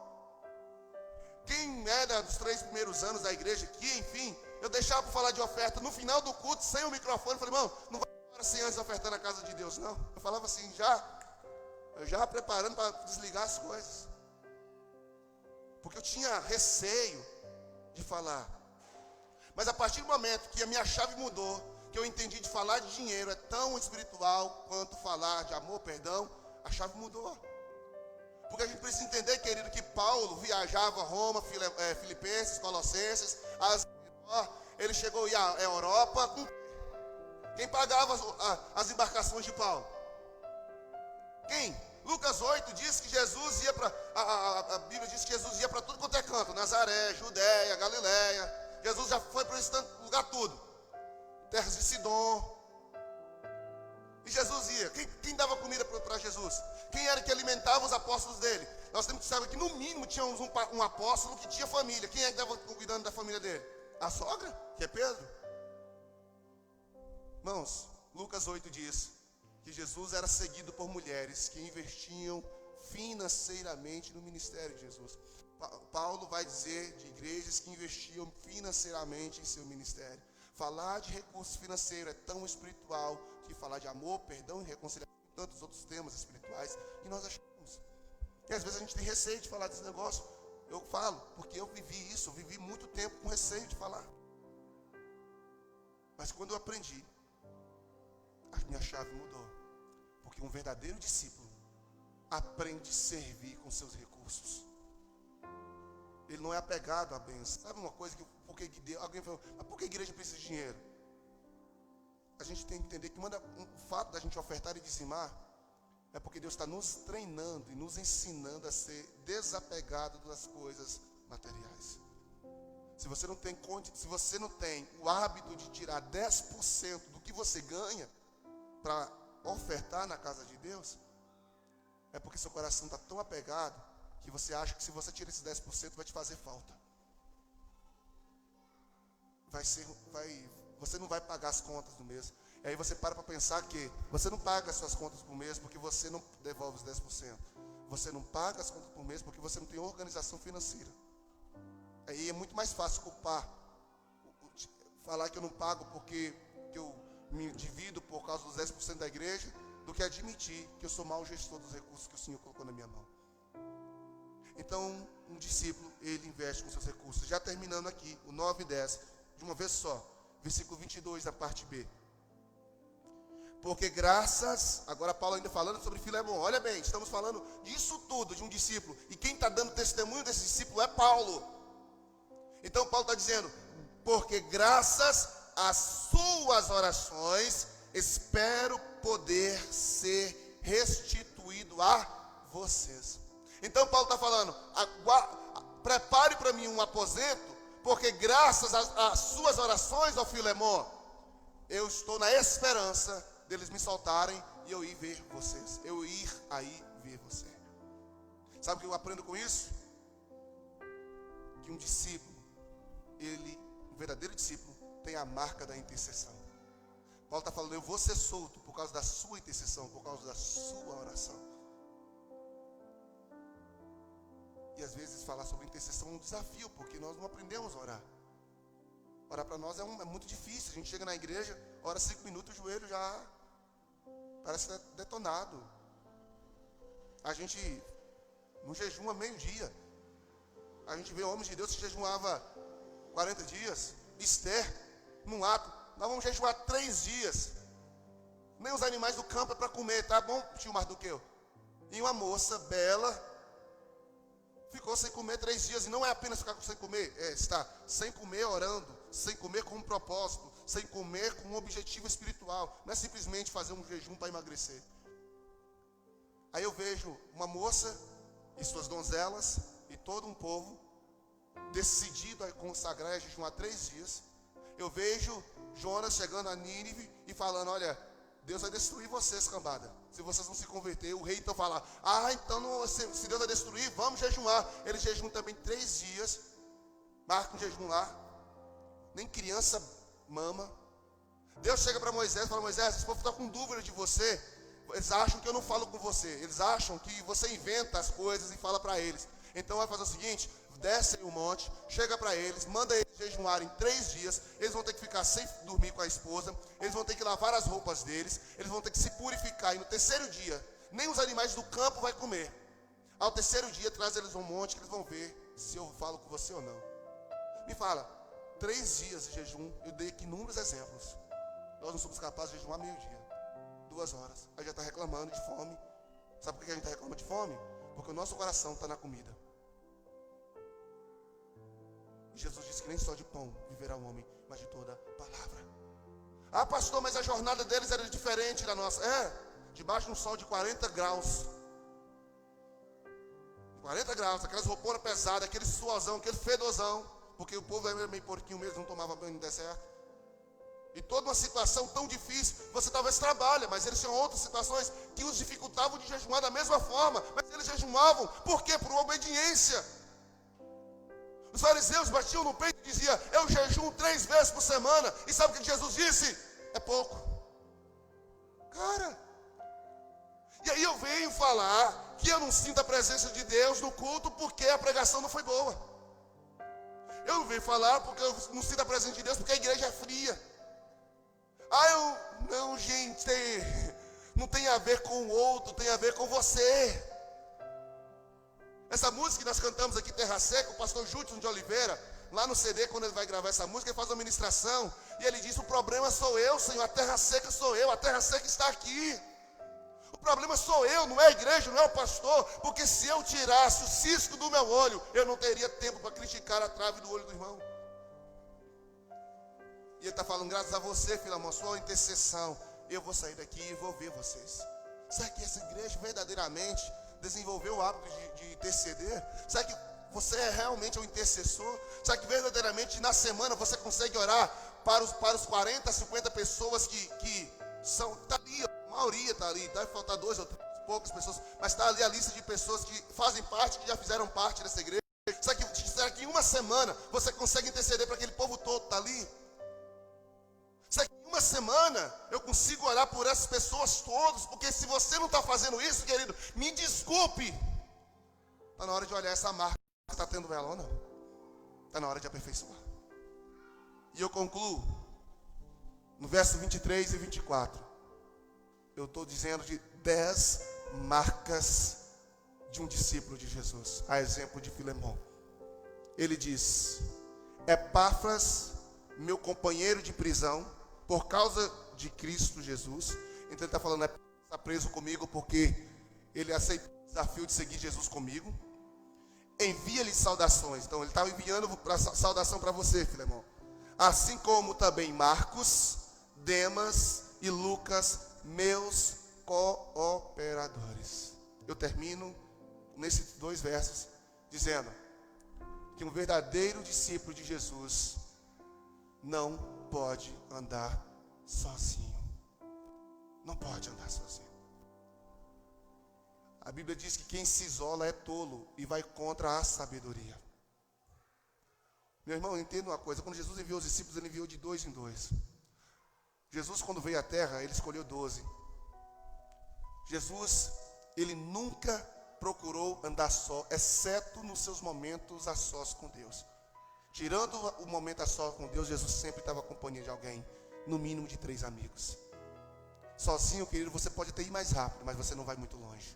Quem era dos 3 primeiros anos da igreja aqui, enfim, eu deixava para falar de oferta no final do culto, sem o microfone, eu falei, irmão, não vai embora sem antes ofertar na casa de Deus, não. Eu falava assim, já preparando para desligar as coisas. Porque eu tinha receio de falar. Mas a partir do momento que a minha chave mudou, que eu entendi de falar de dinheiro é tão espiritual quanto falar de amor, perdão, a chave mudou. Porque a gente precisa entender, querido, que Paulo viajava a Roma, Filipenses, Colossenses, ele chegou a ir à Europa. Quem pagava as embarcações de Paulo? Quem? Lucas 8 diz que Jesus ia para, a Bíblia diz que Jesus ia para tudo quanto é canto, Nazaré, Judéia, Galiléia. Jesus já foi para esse lugar tudo, terras de Sidom. E Jesus ia. Quem dava comida para Jesus? Quem era que alimentava os apóstolos dele? Nós temos que saber que no mínimo tínhamos um apóstolo que tinha família. Quem é que estava cuidando da família dele? A sogra, que é Pedro. Irmãos, Lucas 8 diz que Jesus era seguido por mulheres que investiam financeiramente no ministério de Jesus. Paulo vai dizer de igrejas que investiam financeiramente em seu ministério. Falar de recursos financeiros é tão espiritual que falar de amor, perdão e reconciliação e tantos outros temas espirituais que nós achamos. E às vezes a gente tem receio de falar desse negócio. Eu falo, porque eu vivi isso, eu vivi muito tempo com receio de falar. Mas quando eu aprendi, a minha chave mudou. Porque um verdadeiro discípulo aprende a servir com seus recursos. Ele não é apegado à bênção. Sabe uma coisa que alguém falou, mas por que a igreja precisa de dinheiro? A gente tem que entender que o fato da gente ofertar e dizimar é porque Deus está nos treinando e nos ensinando a ser desapegado das coisas materiais. Se você não tem o hábito de tirar 10% do que você ganha para ofertar na casa de Deus, é porque seu coração está tão apegado que você acha que se você tira esses 10% vai te fazer falta. Você não vai pagar as contas do mês. E aí você para pensar que você não paga as suas contas por mês porque você não devolve os 10%. Você não paga as contas por mês porque você não tem organização financeira. Aí é muito mais fácil falar que eu não pago porque eu me divido por causa dos 10% da igreja, do que admitir que eu sou mau gestor dos recursos que o Senhor colocou na minha mão. Então, um discípulo, ele investe com seus recursos. Já terminando aqui, o 9 e 10, de uma vez só, versículo 22, da parte B. Porque graças, agora Paulo ainda falando sobre Filemão, olha bem, estamos falando disso tudo, de um discípulo, e quem está dando testemunho desse discípulo é Paulo. Então Paulo está dizendo, porque graças às suas orações, espero poder ser restituído a vocês. Então Paulo está falando, prepare para mim um aposento, porque graças às suas orações, ó Filemão, eu estou na esperança deles me soltarem e eu ir ver vocês. Eu ir aí ver você. Sabe o que eu aprendo com isso? que um discípulo, um verdadeiro discípulo, tem a marca da intercessão. Paulo está falando, eu vou ser solto por causa da sua intercessão, por causa da sua oração. E às vezes falar sobre intercessão é um desafio, porque nós não aprendemos a orar. Orar para nós é muito difícil. A gente chega na igreja, ora 5 minutos, o joelho já parece detonado. A gente não jejuma meio-dia. A gente vê homens de Deus que jejuava 40 dias. Esther, num ato, nós vamos jejuar 3 dias. Nem os animais do campo é para comer, tá bom, tio Mardoqueu? E uma moça bela ficou sem comer 3 dias. E não é apenas ficar sem comer, está sem comer orando, sem comer com um propósito, sem comer com um objetivo espiritual. Não é simplesmente fazer um jejum para emagrecer. Aí eu vejo uma moça e suas donzelas e todo um povo decidido a consagrar e a jejuar 3 dias. Eu vejo Jonas chegando a Nínive e falando, olha, Deus vai destruir vocês, cambada. Se vocês não se converter, o rei então fala, então não, se Deus vai destruir, vamos jejuar. Ele jejum também 3 dias. Marca um jejum lá. Nem criança mama. Deus chega para Moisés e fala, Moisés, esse povo está com dúvida de você. Eles acham que eu não falo com você. Eles acham que você inventa as coisas e fala para eles. Então vai fazer o seguinte, desce o monte, chega para eles, manda eles jejuarem 3 dias. Eles vão ter que ficar sem dormir com a esposa. Eles vão ter que lavar as roupas deles. Eles vão ter que se purificar. E no 3º dia, nem os animais do campo vai comer. Ao 3º dia, traz eles um monte que eles vão ver se eu falo com você ou não. Me fala, 3 dias de jejum, eu dei aqui inúmeros exemplos. Nós não somos capazes de jejuar meio-dia, 2 horas. Aí já está reclamando de fome. Sabe por que a gente reclama de fome? Porque o nosso coração está na comida. E Jesus disse que nem só de pão viverá o homem, mas de toda palavra. Pastor, mas a jornada deles era diferente da nossa. Debaixo de um sol de 40 graus. 40 graus, aquelas rouponas pesadas, aquele suazão, aquele fedozão. Porque o povo era meio porquinho mesmo, não tomava banho no deserto. E toda uma situação tão difícil, você talvez trabalha, mas eles tinham outras situações que os dificultavam de jejuar da mesma forma. Mas eles jejuavam, por quê? Por obediência. Os fariseus batiam no peito e diziam, eu jejuo 3 vezes por semana. E sabe o que Jesus disse? É pouco. Cara, e aí eu venho falar que eu não sinto a presença de Deus no culto porque a pregação não foi boa. Eu não venho falar porque eu não sinto a presença de Deus porque a igreja é fria. Não, gente, não tem a ver com o outro, tem a ver com você. Essa música que nós cantamos aqui, Terra Seca, o pastor Júlio de Oliveira, lá no CD, quando ele vai gravar essa música, ele faz uma ministração, e ele diz, o problema sou eu, Senhor, a terra seca sou eu, a terra seca está aqui. O problema sou eu, não é a igreja, não é o pastor, porque se eu tirasse o cisco do meu olho, eu não teria tempo para criticar a trave do olho do irmão. E ele está falando, graças a você, filho amor, sua intercessão, eu vou sair daqui e vou ver vocês. Será que essa igreja verdadeiramente desenvolveu o hábito de interceder? Será que você é realmente um intercessor? Será que verdadeiramente na semana você consegue orar para os 40, 50 pessoas que são, está ali, a maioria está ali, deve faltar 2 ou 3 poucas pessoas, mas está ali a lista de pessoas que fazem parte, que já fizeram parte dessa igreja. Será que em uma semana você consegue interceder para aquele povo todo que está ali? Será que em uma semana eu consigo orar por essas pessoas todas? Porque se você não está fazendo isso, querido, me desculpe. Está na hora de olhar essa marca, está tendo ela ou não. Está na hora de aperfeiçoar. E eu concluo no verso 23 e 24. Eu estou dizendo de 10 marcas de um discípulo de Jesus, a exemplo de Filemão. Ele diz, Epáfras, meu companheiro de prisão, por causa de Cristo Jesus. Então ele está falando, está preso comigo porque ele aceitou o desafio de seguir Jesus comigo. Envia-lhe saudações. Então ele estava enviando saudação para você, Filemão. Assim como também Marcos, Demas e Lucas, meus cooperadores. Eu termino nesses 2 versos dizendo que um verdadeiro discípulo de Jesus não pode andar sozinho. Não pode andar sozinho. A Bíblia diz que quem se isola é tolo e vai contra a sabedoria. Meu irmão, entenda uma coisa. Quando Jesus enviou os discípulos, ele enviou de 2 em 2. Jesus, quando veio à terra, ele escolheu 12. Jesus, ele nunca procurou andar só, exceto nos seus momentos a sós com Deus. Tirando o momento a sós com Deus, Jesus sempre estava acompanhado de alguém, no mínimo de 3 amigos. Sozinho, querido, você pode até ir mais rápido, mas você não vai muito longe.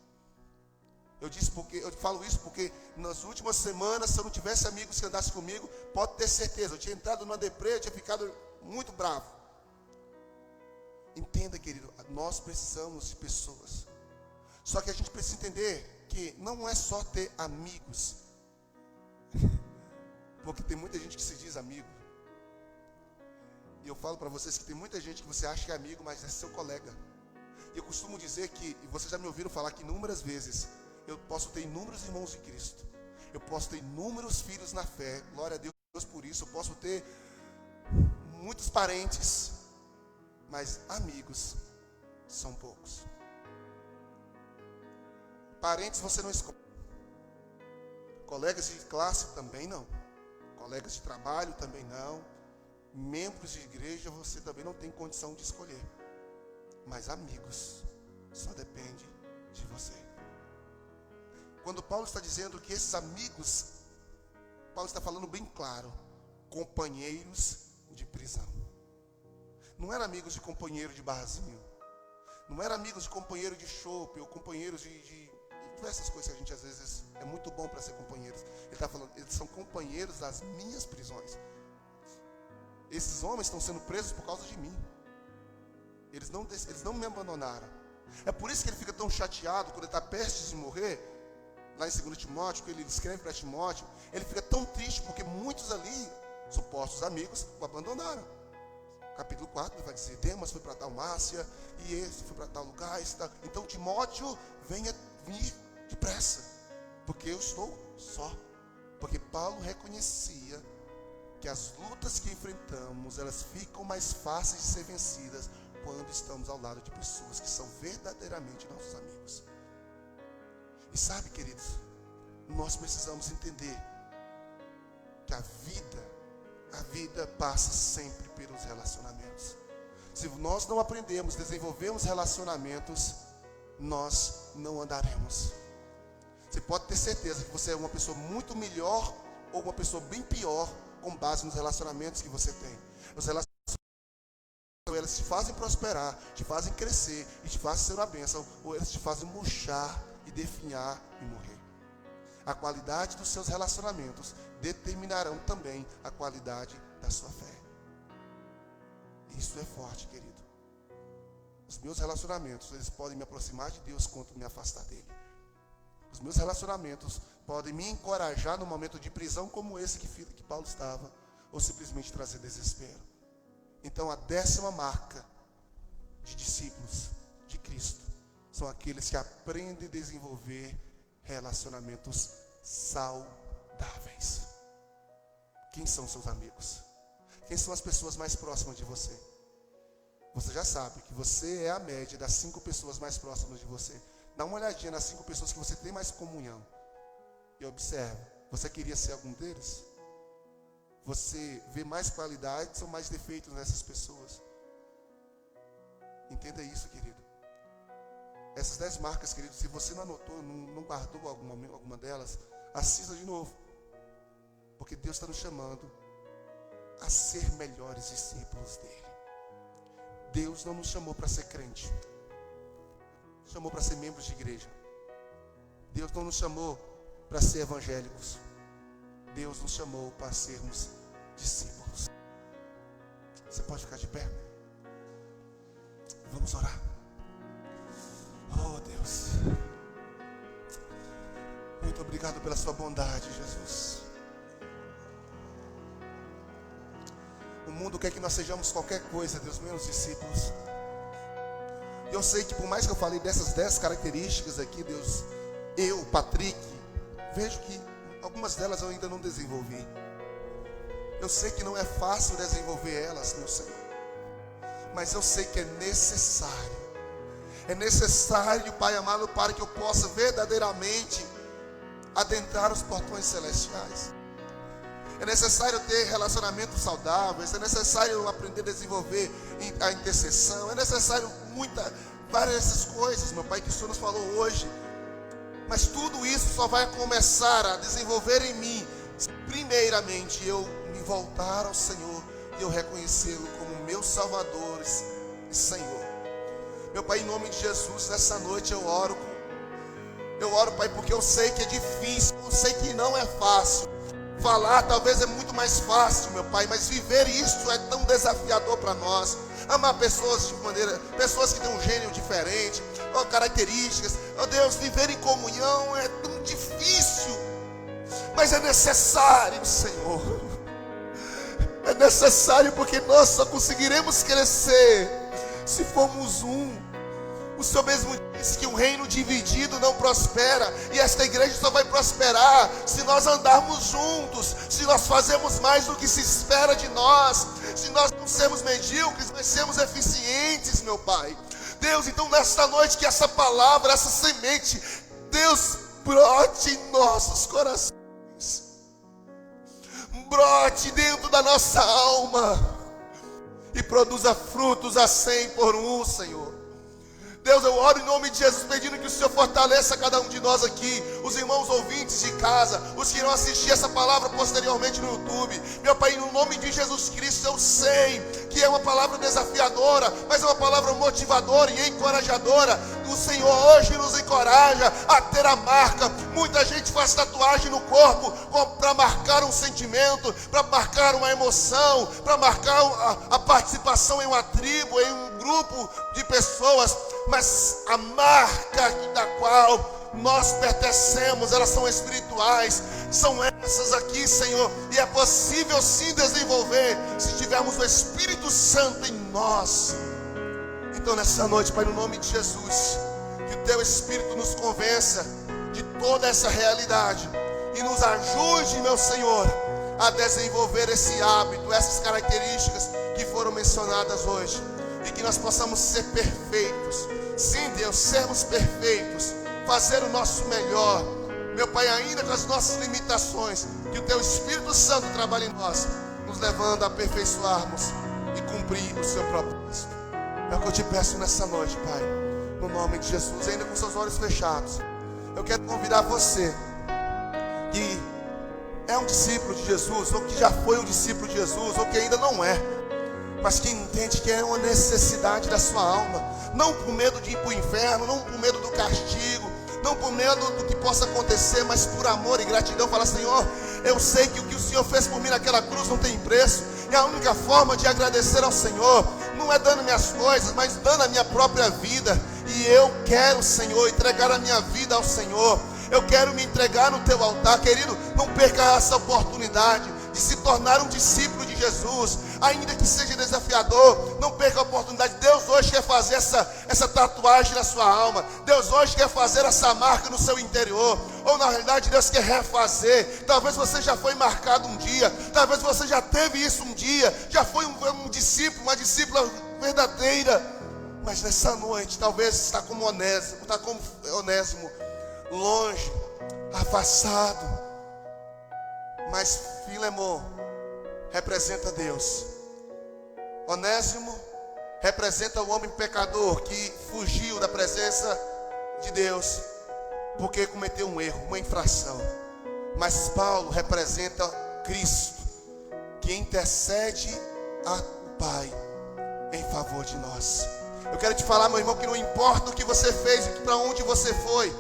Eu falo isso porque nas últimas semanas, se eu não tivesse amigos que andassem comigo, pode ter certeza, eu tinha entrado numa deprê, eu tinha ficado muito bravo. Entenda, querido, nós precisamos de pessoas. Só que a gente precisa entender que não é só ter amigos. Porque tem muita gente que se diz amigo. E eu falo para vocês que tem muita gente que você acha que é amigo, mas é seu colega. E eu costumo dizer que, e vocês já me ouviram falar que inúmeras vezes, eu posso ter inúmeros irmãos de Cristo. Eu posso ter inúmeros filhos na fé. Glória a Deus por isso. Eu posso ter muitos parentes. Mas amigos são poucos. Parentes você não escolhe. Colegas de classe também não. Colegas de trabalho também não. Membros de igreja você também não tem condição de escolher. Mas amigos só depende de você. Quando Paulo está dizendo que esses amigos, Paulo está falando bem claro, companheiros de prisão. Não eram amigos de companheiro de barzinho. Não eram amigos de companheiro de chope, ou companheiros de diversas coisas que a gente às vezes é muito bom para ser companheiros. Ele está falando, eles são companheiros das minhas prisões. Esses homens estão sendo presos por causa de mim. Eles não me abandonaram. É por isso que ele fica tão chateado quando ele está prestes de morrer. Lá em 2 Timóteo, que ele escreve para Timóteo, ele fica tão triste porque muitos ali, supostos amigos, o abandonaram. Capítulo 4, ele vai dizer, Demas foi para Dalmácia, e esse foi para tal lugar. Então Timóteo, venha vir depressa, porque eu estou só. Porque Paulo reconhecia que as lutas que enfrentamos, elas ficam mais fáceis de ser vencidas quando estamos ao lado de pessoas que são verdadeiramente nossos amigos. E sabe, queridos, nós precisamos entender que a vida passa sempre pelos relacionamentos. Se nós não aprendemos, desenvolvermos relacionamentos, nós não andaremos. Você pode ter certeza que você é uma pessoa muito melhor ou uma pessoa bem pior com base nos relacionamentos que você tem. Os relacionamentos, elas te fazem prosperar, te fazem crescer e te fazem ser uma bênção, ou elas te fazem murchar e definhar e morrer. A qualidade dos seus relacionamentos determinarão também a qualidade da sua fé. Isso é forte, querido. Os meus relacionamentos, eles podem me aproximar de Deus quanto me afastar dele. Os meus relacionamentos podem me encorajar no momento de prisão como esse que Paulo estava, ou simplesmente trazer desespero. Então a 10ª marca de discípulos de Cristo são aqueles que aprendem a desenvolver relacionamentos saudáveis. Quem são seus amigos? Quem são as pessoas mais próximas de você? Você já sabe que você é a média das 5 pessoas mais próximas de você. Dá uma olhadinha nas 5 pessoas que você tem mais comunhão. E observa, você queria ser algum deles? Você vê mais qualidades ou mais defeitos nessas pessoas? Entenda isso, querido. Essas 10 marcas, querido, se você não anotou, não guardou alguma delas, assista de novo. Porque Deus está nos chamando a ser melhores discípulos dele. Deus não nos chamou para ser crente. Nos chamou para ser membros de igreja. Deus não nos chamou para ser evangélicos. Deus nos chamou para sermos discípulos. Você pode ficar de pé? Vamos orar. Oh Deus, muito obrigado pela sua bondade, Jesus. O mundo quer que nós sejamos qualquer coisa, Deus, menos discípulos. E eu sei que por mais que eu falei dessas 10 características aqui, Deus, eu, Patrick, vejo que algumas delas eu ainda não desenvolvi. Eu sei que não é fácil desenvolver elas, meu Senhor. Mas eu sei que é necessário. É necessário, Pai amado, para que eu possa verdadeiramente adentrar os portões celestiais. é necessário ter relacionamentos saudáveis, é necessário aprender a desenvolver a intercessão, é necessário várias dessas coisas, meu Pai, que o Senhor nos falou hoje. Mas tudo isso só vai começar a desenvolver em mim, primeiramente, eu me voltar ao Senhor e eu reconhecê-lo como meu Salvador e Senhor. Meu Pai, em nome de Jesus, nessa noite eu oro, Pai, porque eu sei que é difícil, eu sei que não é fácil. Falar talvez é muito mais fácil, meu Pai, mas viver isso é tão desafiador para nós. Amar pessoas pessoas que têm um gênio diferente, ou características. Oh Deus, viver em comunhão é tão difícil, mas é necessário, Senhor. É necessário, porque nós só conseguiremos crescer se formos um. O Senhor mesmo disse que um reino dividido não prospera, e esta igreja só vai prosperar se nós andarmos juntos, se nós fazemos mais do que se espera de nós, se nós não sermos medíocres, mas sermos eficientes, meu Pai. Deus, então nesta noite que essa palavra, essa semente, Deus, brote em nossos corações, brote dentro da nossa alma e produza frutos a 100 por 1, Senhor. Deus, eu oro em nome de Jesus, pedindo que o Senhor fortaleça cada um de nós aqui, os irmãos ouvintes de casa, os que irão assistir essa palavra posteriormente no YouTube. Meu Pai, no nome de Jesus Cristo, eu sei que é uma palavra desafiadora, mas é uma palavra motivadora e encorajadora. O Senhor hoje nos encoraja a ter a marca. Muita gente faz tatuagem no corpo para marcar um sentimento, para marcar uma emoção, para marcar a participação em uma tribo, em um grupo de pessoas. Mas a marca da qual nós pertencemos, elas são espirituais, são essas aqui, Senhor, e é possível sim desenvolver se tivermos o Espírito Santo em nós. Então nessa noite, Pai, no nome de Jesus, que o Teu Espírito nos convença de toda essa realidade e nos ajude, meu Senhor, a desenvolver esse hábito, essas características que foram mencionadas hoje, e que nós possamos ser perfeitos. Sim, Deus, sermos perfeitos, fazer o nosso melhor, meu Pai, ainda com as nossas limitações, que o Teu Espírito Santo trabalhe em nós, nos levando a aperfeiçoarmos e cumprir o Seu propósito. É o que eu te peço nessa noite, Pai, no nome de Jesus, ainda com seus olhos fechados. Eu quero convidar você que é um discípulo de Jesus, ou que já foi um discípulo de Jesus, ou que ainda não é, mas que entende que é uma necessidade da sua alma, não por medo de ir para o inferno, não por medo do castigo, não por medo do que possa acontecer, mas por amor e gratidão. Fala: Senhor, eu sei que o que o Senhor fez por mim naquela cruz não tem preço, e a única forma de agradecer ao Senhor não é dando minhas coisas, mas dando a minha própria vida. E eu quero, Senhor, entregar a minha vida ao Senhor. Eu quero me entregar no Teu altar. Querido, não perca essa oportunidade de se tornar um discípulo de Jesus, ainda que seja desafiador. Não perca a oportunidade. Deus hoje quer fazer essa tatuagem na sua alma. Deus hoje quer fazer essa marca no seu interior. Ou na realidade Deus quer refazer. Talvez você já foi marcado um dia, talvez você já teve isso um dia, já foi um discípulo, uma discípula verdadeira, mas nessa noite talvez está como Onésimo, longe, afastado. Mas Filemon representa Deus. Onésimo representa o homem pecador que fugiu da presença de Deus porque cometeu um erro, uma infração. Mas Paulo representa Cristo, que intercede ao Pai em favor de nós. Eu quero te falar, meu irmão, que não importa o que você fez, para onde você foi,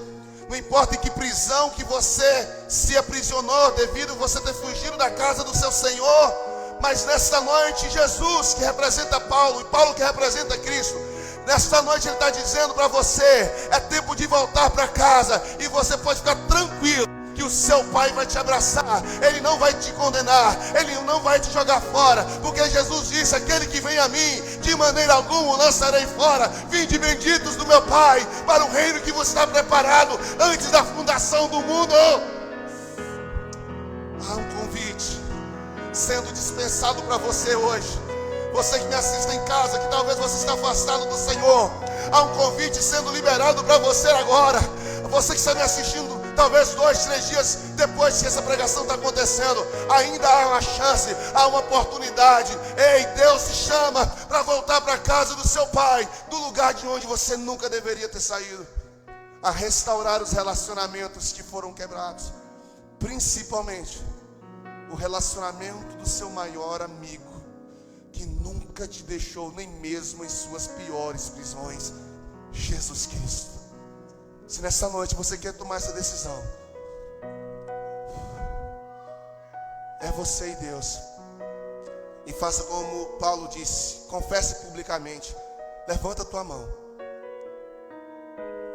não importa em que prisão que você se aprisionou devido a você ter fugido da casa do seu Senhor, mas nesta noite Jesus, que representa Paulo, e Paulo que representa Cristo, nesta noite ele está dizendo para você: é tempo de voltar para casa, e você pode ficar tranquilo que o seu Pai vai te abraçar. Ele não vai te condenar, Ele não vai te jogar fora, porque Jesus disse: aquele que vem a mim, de maneira alguma o lançarei fora. Vinde benditos do meu Pai, para o reino que você está preparado antes da fundação do mundo. Há um convite sendo dispensado para você hoje. Você que me assiste em casa, que talvez você está afastado do Senhor, há um convite sendo liberado para você agora. Você que está me assistindo Talvez 2, 3 dias depois que essa pregação está acontecendo, ainda há uma chance, há uma oportunidade. Ei, Deus te chama para voltar para a casa do seu pai, do lugar de onde você nunca deveria ter saído, a restaurar os relacionamentos que foram quebrados, principalmente o relacionamento do seu maior amigo, que nunca te deixou nem mesmo em suas piores prisões, Jesus Cristo. Se nessa noite você quer tomar essa decisão, é você e Deus. E faça como Paulo disse, confesse publicamente, levanta a tua mão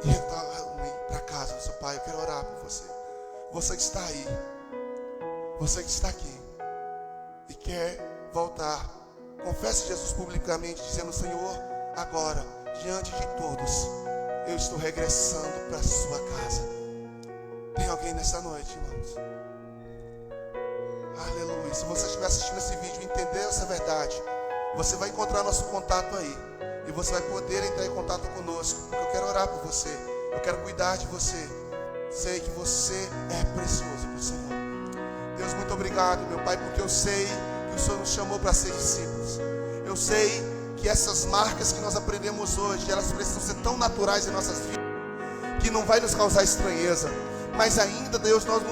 e retorne para casa do seu pai. Eu quero orar por você. Você que está aí, você que está aqui e quer voltar, confesse Jesus publicamente, dizendo: Senhor, agora, diante de todos, eu estou regressando para a sua casa. Tem alguém nessa noite, irmãos? Aleluia. Se você estiver assistindo esse vídeo e entender essa verdade, você vai encontrar nosso contato aí, e você vai poder entrar em contato conosco, porque eu quero orar por você, eu quero cuidar de você. Sei que você é precioso para o Senhor. Deus, muito obrigado, meu Pai, porque eu sei que o Senhor nos chamou para ser discípulos. Eu sei que essas marcas que nós aprendemos hoje, elas precisam ser tão naturais em nossas vidas, que não vai nos causar estranheza. Mas ainda, Deus, nós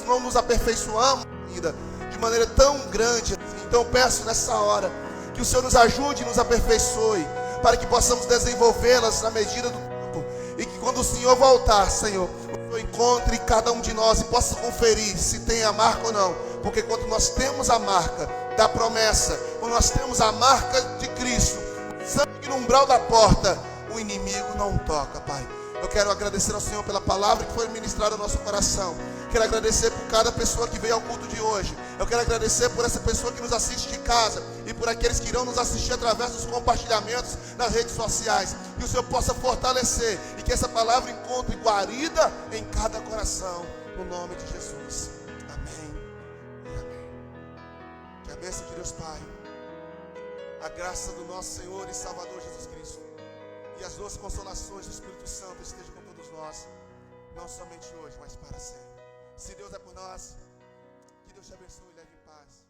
não nos aperfeiçoamos ainda de maneira tão grande. Então eu peço nessa hora que o Senhor nos ajude e nos aperfeiçoe, para que possamos desenvolvê-las na medida do tempo, e que quando o Senhor voltar, Senhor, o Senhor encontre cada um de nós e possa conferir se tem a marca ou não. Porque quando nós temos a marca da promessa, quando nós temos a marca de Cristo, sangue no umbral da porta, o inimigo não toca, Pai. Eu quero agradecer ao Senhor pela palavra que foi ministrada ao nosso coração. Quero agradecer por cada pessoa que veio ao culto de hoje. Eu quero agradecer por essa pessoa que nos assiste de casa e por aqueles que irão nos assistir através dos compartilhamentos nas redes sociais. Que o Senhor possa fortalecer e que essa palavra encontre guarida em cada coração, no nome de Jesus. Amém e amém. Que a bênção de Deus Pai, a graça do nosso Senhor e Salvador Jesus Cristo e as doces consolações do Espírito Santo estejam com todos nós, não somente hoje, mas para sempre. Se Deus é por nós, que Deus te abençoe e leve em paz.